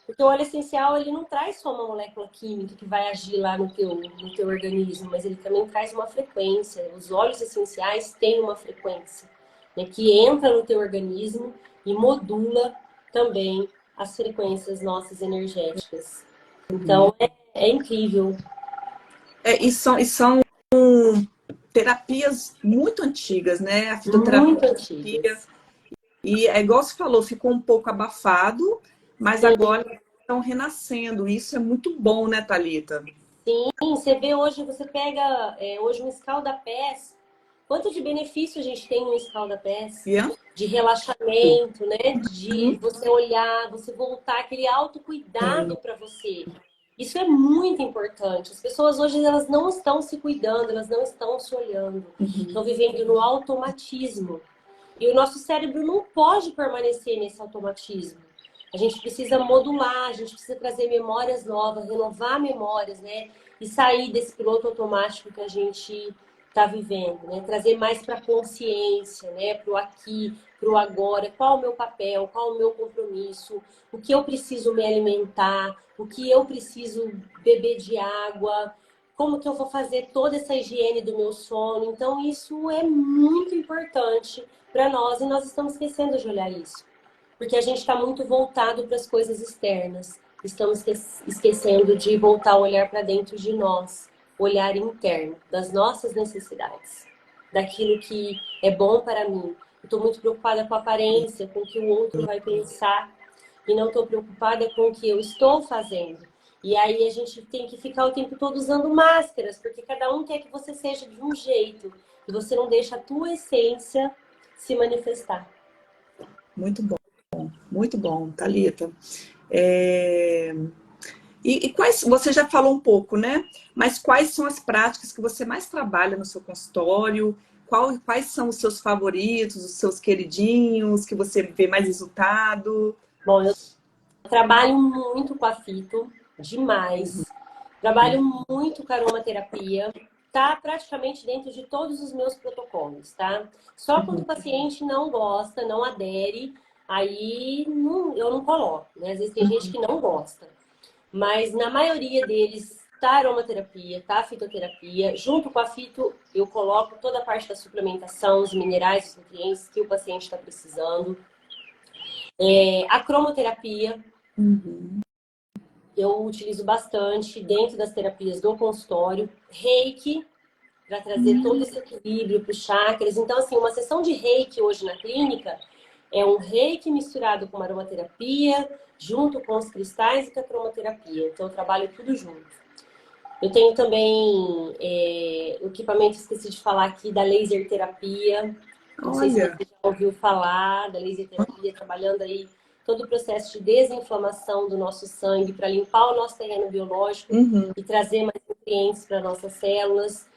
Porque o óleo essencial, ele não traz só uma molécula química que vai agir lá no teu organismo, mas ele também traz uma frequência. Os óleos essenciais têm uma frequência, né, que entra no teu organismo e modula também as frequências nossas energéticas. Então, é incrível. E são terapias muito antigas, né? A fitoterapia Muito antigas. E é igual você falou, ficou um pouco abafado, mas agora estão renascendo. Isso é muito bom, né, Thalita? Sim, você vê hoje, você pega hoje um escalda-pés, quanto de benefício a gente tem no escalda-pés? De relaxamento, né? De você olhar, você voltar, aquele autocuidado para você. Isso é muito importante. As pessoas hoje, elas não estão se cuidando, elas não estão se olhando. Estão vivendo no automatismo. E o nosso cérebro não pode permanecer nesse automatismo. A gente precisa modular, a gente precisa trazer memórias novas, renovar memórias, né? E sair desse piloto automático que a gente está vivendo, né? Trazer mais para a consciência, né? Para o aqui, para o agora. Qual o meu papel? Qual o meu compromisso? O que eu preciso me alimentar? O que eu preciso beber de água? Como que eu vou fazer toda essa higiene do meu sono? Então, isso é muito importante para nós e nós estamos esquecendo de olhar isso. Porque a gente está muito voltado para as coisas externas. estamos esquecendo de voltar a olhar para dentro de nós, olhar interno, das nossas necessidades, daquilo que é bom para mim. Estou muito preocupada com a aparência, com o que o outro vai pensar, e não estou preocupada com o que eu estou fazendo. E aí a gente tem que ficar o tempo todo usando máscaras, porque cada um quer que você seja de um jeito, e você não deixa a tua essência se manifestar. Muito bom, Thalita. E quais, você já falou um pouco, né? Mas quais são as práticas que você mais trabalha no seu consultório? Quais são os seus favoritos, os seus queridinhos, que você vê mais resultado? Bom, eu trabalho muito com a fito, demais. Trabalho muito com aromaterapia. Tá praticamente dentro de todos os meus protocolos, tá? Só quando o paciente não gosta, não adere, aí eu não coloco, né? Às vezes tem gente que não gosta. Mas na maioria deles tá aromaterapia, tá fitoterapia. Junto com a fito, eu coloco toda a parte da suplementação, os minerais, os nutrientes que o paciente está precisando. A cromoterapia, eu utilizo bastante dentro das terapias do consultório. Reiki, para trazer todo esse equilíbrio para os chakras. Então, assim, uma sessão de reiki hoje na clínica é um reiki misturado com uma aromaterapia, junto com os cristais e com a cromoterapia. Então, eu trabalho tudo junto. Eu tenho também o equipamento, esqueci de falar aqui, da laser terapia. Não sei se você já ouviu falar da laser terapia, trabalhando aí todo o processo de desinflamação do nosso sangue para limpar o nosso terreno biológico e trazer mais nutrientes para nossas células.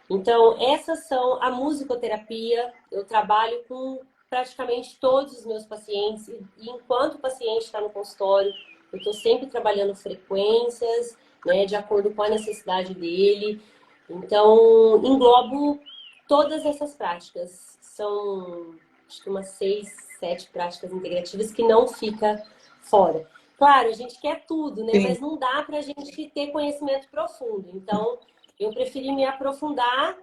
Então, essas são a musicoterapia. Eu trabalho com praticamente todos os meus pacientes. E enquanto o paciente está no consultório, eu estou sempre trabalhando frequências, né, de acordo com a necessidade dele. Então, englobo todas essas práticas. São, acho que umas 6, 7 práticas integrativas que não fica fora. Claro, a gente quer tudo, né? Mas não dá para a gente ter conhecimento profundo. Então, eu preferi me aprofundar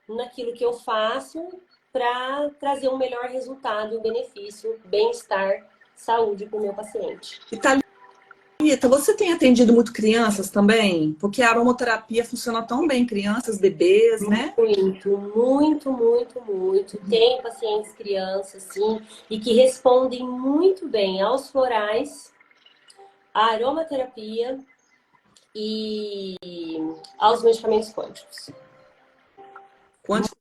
naquilo que eu faço para trazer um melhor resultado, benefício, bem-estar, saúde para o meu paciente. E Thalita, você tem atendido muito crianças também? Porque a aromaterapia funciona tão bem em crianças, bebês, né? Muito. Tem pacientes crianças, sim, e que respondem muito bem aos florais, à aromaterapia e aos medicamentos quânticos.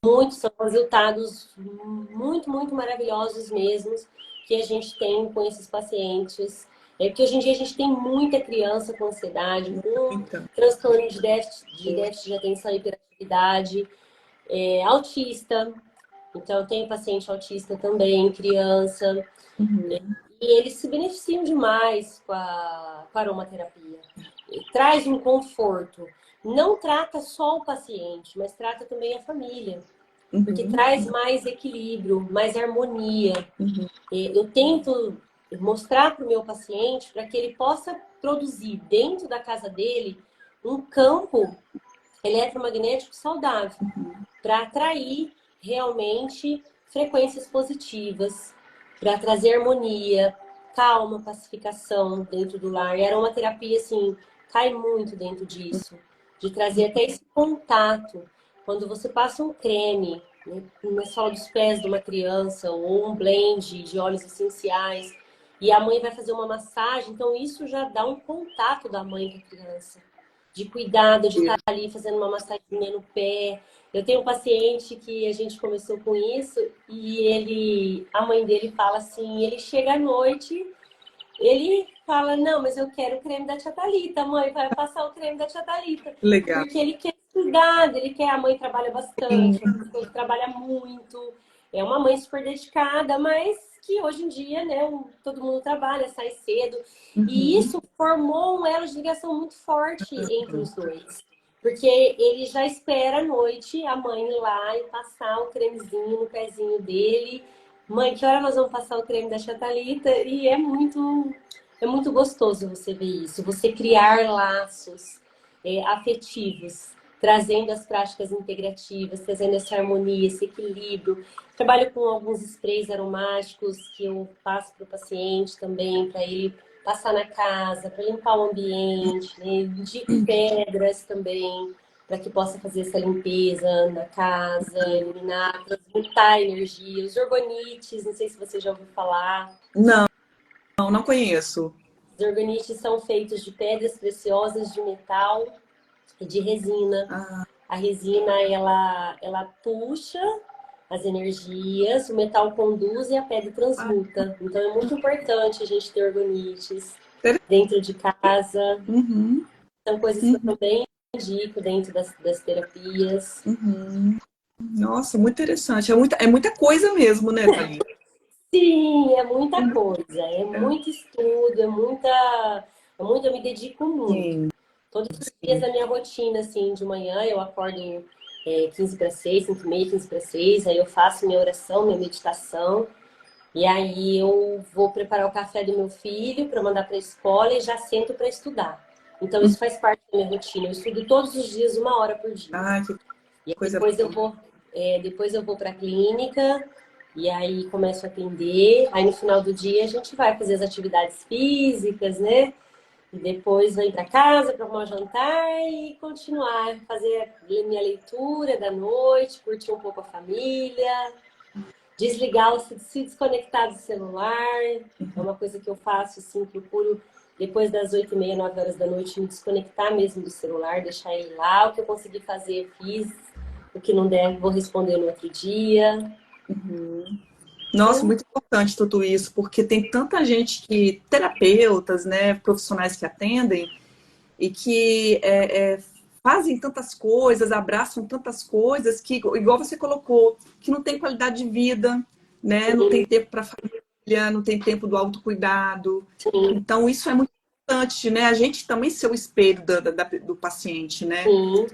Muitos são resultados muito maravilhosos mesmos que a gente tem com esses pacientes. Porque hoje em dia a gente tem muita criança com ansiedade, com transtorno de déficit de atenção e hiperatividade, autista. Então, tem paciente autista também, criança. E eles se beneficiam demais com a aromaterapia. Traz um conforto. Não trata só o paciente, mas trata também a família. Porque traz mais equilíbrio, mais harmonia. Eu tento mostrar para o meu paciente para que ele possa produzir dentro da casa dele um campo eletromagnético saudável para atrair realmente frequências positivas, para trazer harmonia, calma, pacificação dentro do lar. E a aromaterapia, assim, cai muito dentro disso, de trazer até esse contato. Quando você passa um creme, né, na sola dos pés de uma criança, ou um blend de óleos essenciais, e a mãe vai fazer uma massagem, então isso já dá um contato da mãe com a criança, de cuidado, de estar ali fazendo uma massaginha no pé. Eu tenho um paciente que a gente começou com isso e a mãe dele fala assim, ele chega à noite, ele fala, não, mas eu quero o creme da tia Thalita, mãe, vai passar o creme da tia Thalita. Legal. Porque ele quer cuidado, ele quer, a mãe trabalha bastante, ele trabalha muito, é uma mãe super dedicada, mas que hoje em dia, né, todo mundo trabalha, sai cedo, e isso formou um elo de ligação muito forte entre os dois. Porque ele já espera à noite a mãe ir lá e passar o cremezinho no pezinho dele. Mãe, que hora nós vamos passar o creme da tia Thalita? E é muito gostoso você ver isso. Você criar laços afetivos, trazendo as práticas integrativas, trazendo essa harmonia, esse equilíbrio. Trabalho com alguns sprays aromáticos que eu passo para o paciente também, para ele passar na casa, para limpar o ambiente, né? Indico pedras também, para que possa fazer essa limpeza na casa, eliminar, transmutar energia. Os orgonites, não sei se você já ouviu falar. Não, não conheço. Os orgonites são feitos de pedras preciosas, de metal e de resina. Ah, A resina, ela puxa as energias, o metal conduz e a pedra transmuta. Então é muito importante a gente ter orgonites dentro de casa. uhum, São coisas que eu uhum, também indico dentro das terapias. uhum. Nossa, muito interessante. É muita coisa mesmo, né, Thalita? Sim, é muita coisa, é muito estudo, eu me dedico muito. Sim, Todos os dias sim. da minha rotina, assim, de manhã eu acordo 15 para 6, 5 e meia, 15 para 6, aí eu faço minha oração, minha meditação, e aí eu vou preparar o café do meu filho para mandar para a escola e já sento para estudar. Então Uhum. isso faz parte da minha rotina, eu estudo todos os dias 1 hora por dia. Ah, que E aí coisa depois eu vou para a clínica e aí começo a atender. Aí no final do dia a gente vai fazer as atividades físicas, né? E depois vem para casa para arrumar o jantar e continuar, fazer minha leitura da noite, curtir um pouco a família, desligar, se desconectar do celular. É uma coisa que eu faço, assim, procuro depois das 8 e meia, 9 horas da noite, me desconectar mesmo do celular, deixar ele lá. O que eu consegui fazer, eu fiz. O que não der, vou responder no outro dia. Nossa, Então, muito importante tudo isso, porque tem tanta gente que, terapeutas, né, profissionais que atendem e que fazem tantas coisas, abraçam tantas coisas que, igual você colocou, que não tem qualidade de vida, né, não tem tempo para família, não tem tempo do autocuidado. sim, Então, isso é muito importante, né? A gente também ser o espelho do paciente, né? sim.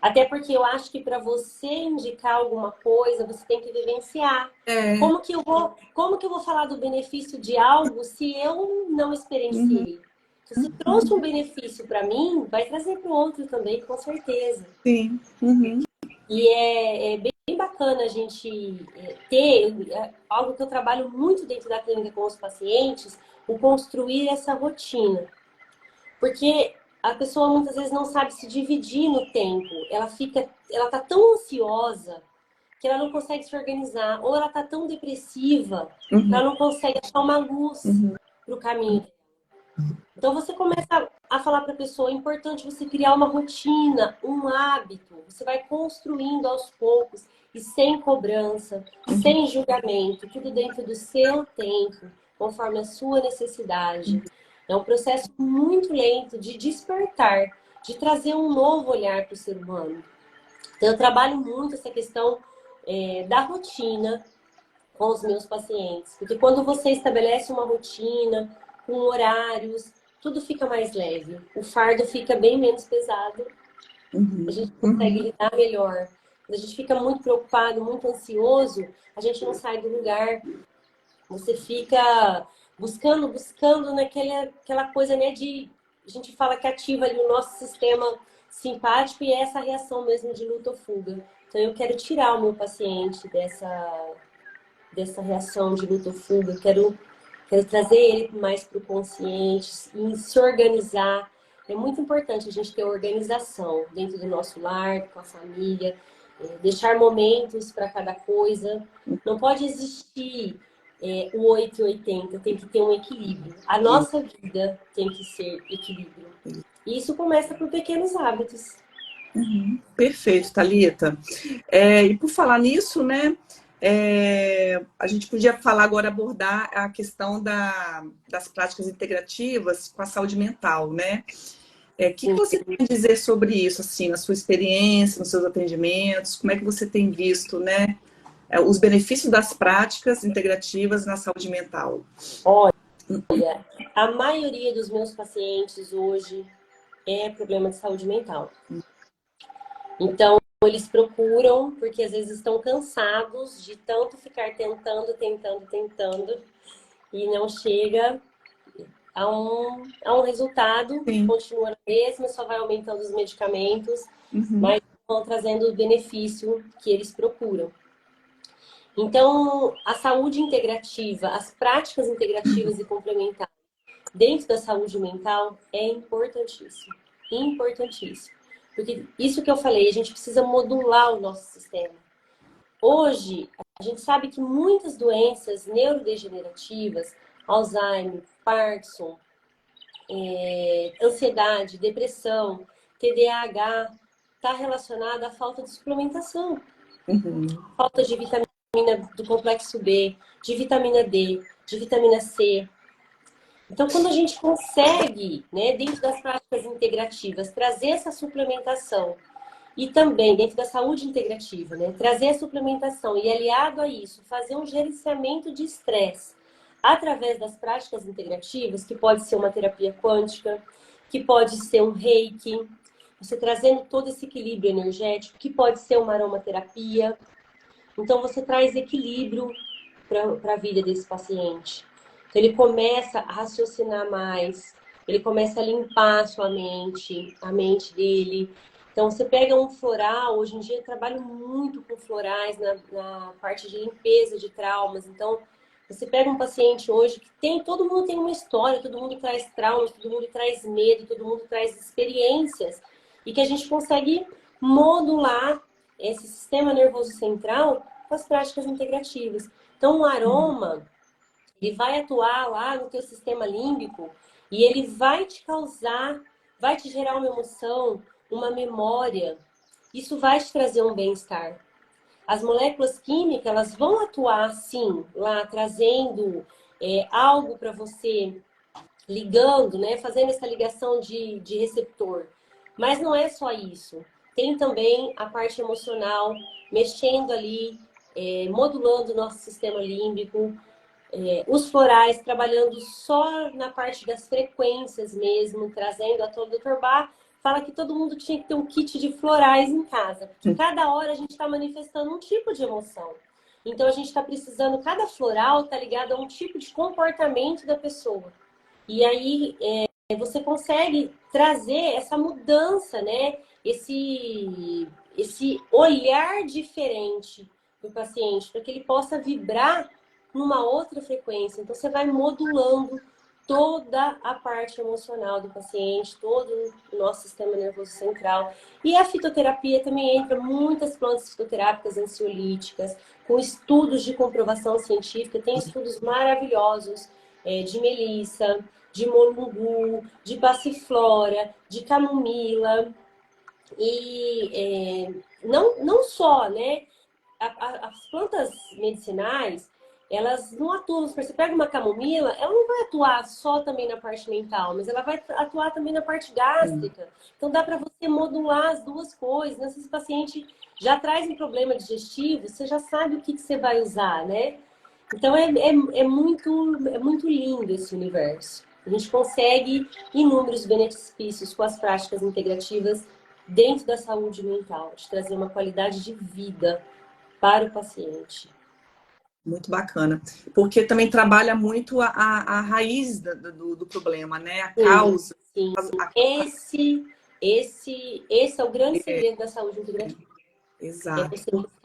Até porque eu acho que para você indicar alguma coisa, você tem que vivenciar. É, Como que eu vou falar do benefício de algo se eu não uhum, experienciei? Se trouxe um benefício para mim, vai trazer para o outro também, com certeza. sim, uhum, E é bem bacana a gente ter algo que eu trabalho muito dentro da clínica com os pacientes, o construir essa rotina. Porque a pessoa muitas vezes não sabe se dividir no tempo. Ela tá tão ansiosa que ela não consegue se organizar, ou ela tá tão depressiva que uhum, ela não consegue achar uma luz uhum, para o caminho. Então você começa a falar para a pessoa, é importante você criar uma rotina, um hábito. Você vai construindo aos poucos e sem cobrança, sem julgamento, tudo dentro do seu tempo, conforme a sua necessidade. É um processo muito lento de despertar, de trazer um novo olhar para o ser humano. Então, eu trabalho muito essa questão da rotina com os meus pacientes, porque quando você estabelece uma rotina, com horários, tudo fica mais leve. O fardo fica bem menos pesado, a uhum, gente consegue uhum. lidar melhor. Quando a gente fica muito preocupado, muito ansioso, a gente não sai do lugar. Você fica buscando aquela coisa, né, de... A gente fala que ativa ali o nosso sistema simpático e é essa reação mesmo de luta ou fuga. Então, eu quero tirar o meu paciente dessa reação de luta ou fuga, quero trazer ele mais para o consciente, e se organizar. É muito importante a gente ter organização dentro do nosso lar, com a família, deixar momentos para cada coisa. Não pode existir o 8 e 80, tem que ter um equilíbrio. A nossa vida tem que ser equilíbrio. E isso começa por pequenos hábitos. Perfeito, Thalita. E por falar nisso, né? A gente podia falar agora, abordar a questão das práticas integrativas com a saúde mental, né? Que você tem a dizer sobre isso, assim, na sua experiência, nos seus atendimentos? Como é que você tem visto, né? Os benefícios das práticas integrativas na saúde mental? Olha, a maioria dos meus pacientes hoje é problema de saúde mental. Então, eles procuram, porque às vezes estão cansados de tanto ficar tentando, e não chega a um resultado, Sim. continua na mesma, só vai aumentando os medicamentos, Uhum. mas vão trazendo o benefício que eles procuram. Então, a saúde integrativa, as práticas integrativas e complementares, dentro da saúde mental é importantíssimo. Importantíssimo. Porque isso que eu falei, a gente precisa modular o nosso sistema. Hoje, a gente sabe que muitas doenças neurodegenerativas, Alzheimer, Parkinson, ansiedade, depressão, TDAH, está relacionada à falta de suplementação. Falta de vitamina do complexo B, de vitamina D, de vitamina C. Então, quando a gente consegue, né, dentro das práticas integrativas, trazer essa suplementação e também dentro da saúde integrativa, né, trazer a suplementação e aliado a isso, fazer um gerenciamento de estresse através das práticas integrativas, que pode ser uma terapia quântica, que pode ser um reiki, você trazendo todo esse equilíbrio energético, que pode ser uma aromaterapia. Então, você traz equilíbrio para a vida desse paciente. Então, ele começa a raciocinar mais, ele começa a limpar a mente dele. Então, você pega um floral, hoje em dia eu trabalho muito com florais na parte de limpeza de traumas. Então, você pega um paciente hoje que todo mundo tem uma história, todo mundo traz traumas, todo mundo traz medo, todo mundo traz experiências, e que a gente consegue modular esse sistema nervoso central com as práticas integrativas. Então, o aroma, ele vai atuar lá no teu sistema límbico e ele vai te causar, vai te gerar uma emoção, uma memória. Isso vai te trazer um bem-estar. As moléculas químicas, elas vão atuar, sim, lá trazendo algo para você, ligando, né, fazendo essa ligação de receptor. Mas não é só isso. Tem também a parte emocional, mexendo ali, modulando o nosso sistema límbico. Os florais, trabalhando só na parte das frequências mesmo, trazendo a todo. O Dr. Bach fala que todo mundo tinha que ter um kit de florais em casa, porque cada hora a gente está manifestando um tipo de emoção. Então a gente está precisando, cada floral está ligado a um tipo de comportamento da pessoa. E aí você consegue trazer essa mudança, né? Esse olhar diferente do paciente, para que ele possa vibrar numa outra frequência. Então, você vai modulando toda a parte emocional do paciente, todo o nosso sistema nervoso central. E a fitoterapia também entra muitas plantas fitoterápicas ansiolíticas, com estudos de comprovação científica. Tem estudos maravilhosos de melissa, de molungu, de passiflora, de camomila. E não só, né? As plantas medicinais, elas não atuam. Se você pega uma camomila, ela não vai atuar só também na parte mental, mas ela vai atuar também na parte gástrica. Então dá para você modular as duas coisas, né? Se esse paciente já traz um problema digestivo, você já sabe o que você vai usar, né? Então é muito lindo esse universo. A gente consegue inúmeros benefícios com as práticas integrativas dentro da saúde mental, de trazer uma qualidade de vida para o paciente. Muito bacana. Porque também trabalha muito a raiz do problema, né? A causa. Sim. Esse é o grande segredo da saúde integrativa. Exato.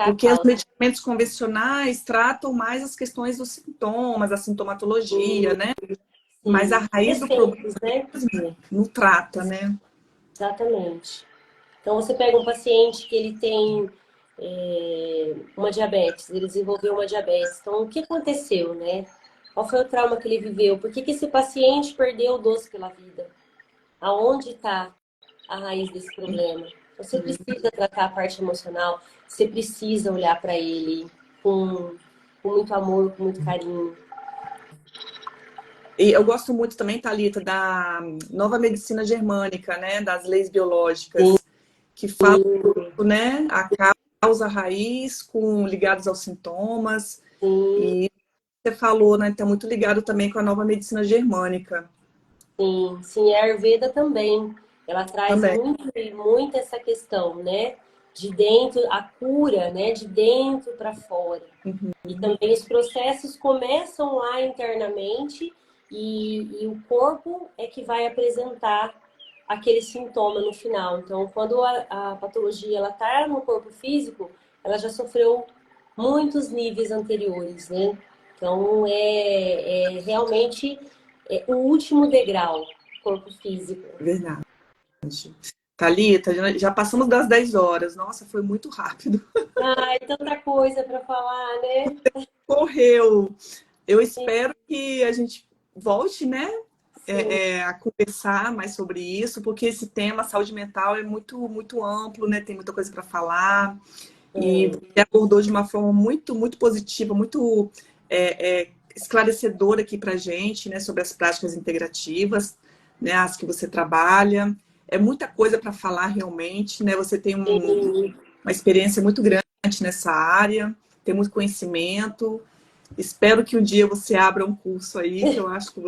Porque os medicamentos convencionais tratam mais as questões dos sintomas, a sintomatologia, né? Sim. Mas a raiz do problema, né? Não trata, né? Exatamente. Então, você pega um paciente que ele tem uma diabetes, ele desenvolveu uma diabetes. Então, o que aconteceu, né? Qual foi o trauma que ele viveu? Por que esse paciente perdeu o doce pela vida? Aonde está a raiz desse problema? Você precisa tratar a parte emocional, você precisa olhar para ele com muito amor, com muito carinho. E eu gosto muito também, Thalita, da nova medicina germânica, né? Das leis biológicas, sim, que falam, né? A causa, a raiz, ligados aos sintomas. Sim. E você falou, né? Está muito ligado também com a nova medicina germânica. Sim, a Ayurveda também. Ela traz muito essa questão, né? De dentro, a cura, né? De dentro para fora. E também os processos começam lá internamente e o corpo é que vai apresentar aquele sintoma no final. Então, quando a patologia ela está no corpo físico, ela já sofreu muitos níveis anteriores, né? Então, realmente o último degrau, corpo físico. Verdade. Thalita, já passamos das 10 horas. Nossa, foi muito rápido. Ai, tanta coisa para falar, né? Correu. Eu espero que a gente volte, né? A conversar mais sobre isso, porque esse tema, saúde mental, é muito, muito amplo, né? Tem muita coisa para falar. E você abordou de uma forma muito, muito positiva, muito esclarecedora aqui para gente, né? Sobre as práticas integrativas, né? As que você trabalha. É muita coisa para falar realmente, né? Você tem uma experiência muito grande nessa área, tem muito conhecimento. Espero que um dia você abra um curso aí, que eu acho que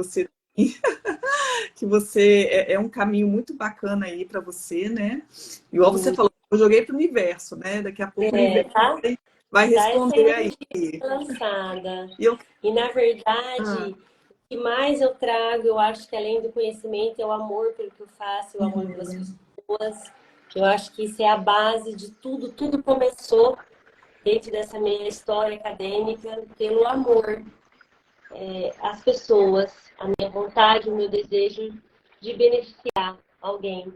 você é um caminho muito bacana aí para você, né? Igual você falou, eu joguei para o universo, né? Daqui a pouco o universo vai tá essa responder aí. energia lançada. E eu... E na verdade, o que mais eu trago, eu acho que além do conhecimento, é o amor pelo que eu faço, o amor pelas pessoas. Eu acho que isso é a base de tudo. Tudo começou dentro dessa minha história acadêmica pelo amor às pessoas, a minha vontade, o meu desejo de beneficiar alguém.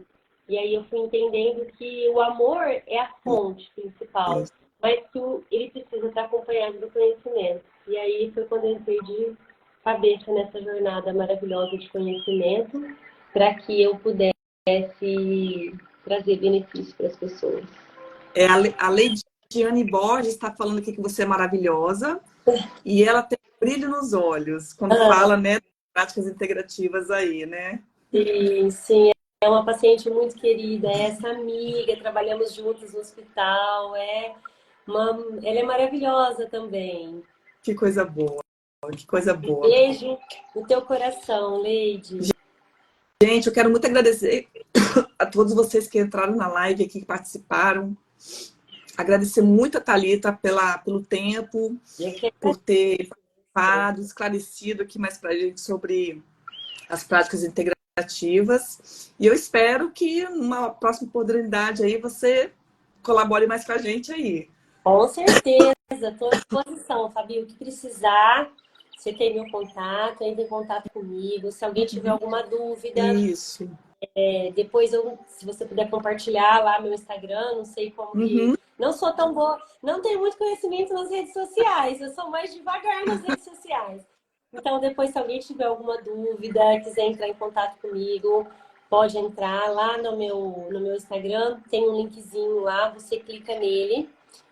E aí eu fui entendendo que o amor é a fonte principal, mas que ele precisa estar acompanhado do conhecimento. E aí foi quando eu perdi cabeça nessa jornada maravilhosa de conhecimento para que eu pudesse trazer benefício para as pessoas. A Leidiane Borges está falando aqui que você é maravilhosa e ela tem brilho nos olhos quando fala, né, das práticas integrativas aí, né? Sim, é uma paciente muito querida, é essa amiga, trabalhamos juntas no hospital, ela é maravilhosa também. Que coisa boa, que coisa boa. Beijo no teu coração, Leide. Gente, eu quero muito agradecer a todos vocês que entraram na live aqui, que participaram. Agradecer muito a Thalita pelo tempo, por ter participado, esclarecido aqui mais para a gente sobre as práticas integrativas. E eu espero que numa próxima oportunidade aí você colabore mais com a gente aí. Com certeza, estou à disposição, Fabi. O que precisar, você tem meu contato, entre em contato comigo. Se alguém tiver alguma dúvida, isso. Depois, se você puder compartilhar lá meu Instagram, não sei como que... Não sou tão boa, não tenho muito conhecimento nas redes sociais, eu sou mais devagar nas redes sociais. Então, depois, se alguém tiver alguma dúvida, quiser entrar em contato comigo, pode entrar lá no meu Instagram, tem um linkzinho lá, você clica nele,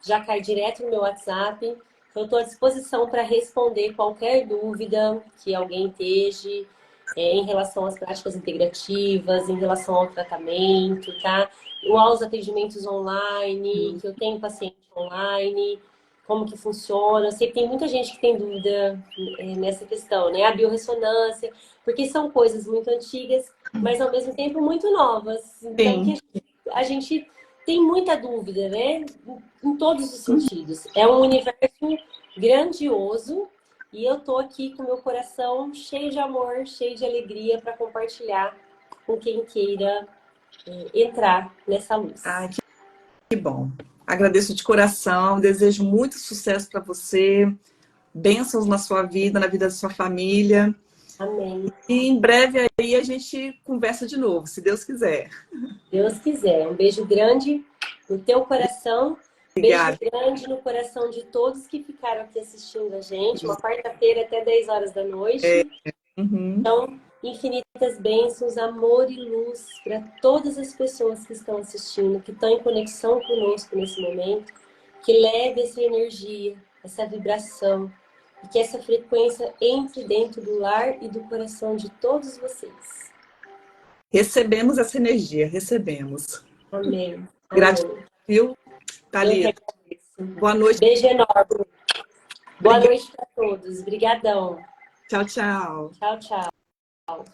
já cai direto no meu WhatsApp. Eu estou à disposição para responder qualquer dúvida que alguém esteja em relação às práticas integrativas, em relação ao tratamento, tá? Ou aos atendimentos online, que eu tenho paciente online, como que funciona. Eu sei que tem muita gente que tem dúvida nessa questão, né? A biorressonância, porque são coisas muito antigas, mas ao mesmo tempo muito novas. Então, que a gente tem muita dúvida, né? Em todos os sentidos. É um universo grandioso e eu tô aqui com meu coração cheio de amor, cheio de alegria para compartilhar com quem queira entrar nessa luz. Ai, que bom. Agradeço de coração, desejo muito sucesso para você, bênçãos na sua vida, na vida da sua família. Amém. E em breve aí a gente conversa de novo, se Deus quiser. Deus quiser. Um beijo grande no teu coração. Obrigada. Beijo grande no coração de todos que ficaram aqui assistindo a gente. Uma quarta-feira até 10 horas da noite. Então, infinitas bênçãos, amor e luz para todas as pessoas que estão assistindo, que estão em conexão conosco nesse momento. Que leve essa energia, essa vibração. E que essa frequência entre dentro do lar e do coração de todos vocês. Recebemos essa energia, recebemos. Amém. Gratidão, viu, Thalita? Boa noite. Beijo enorme. Boa noite para todos. Obrigadão. Tchau, tchau. Tchau, tchau.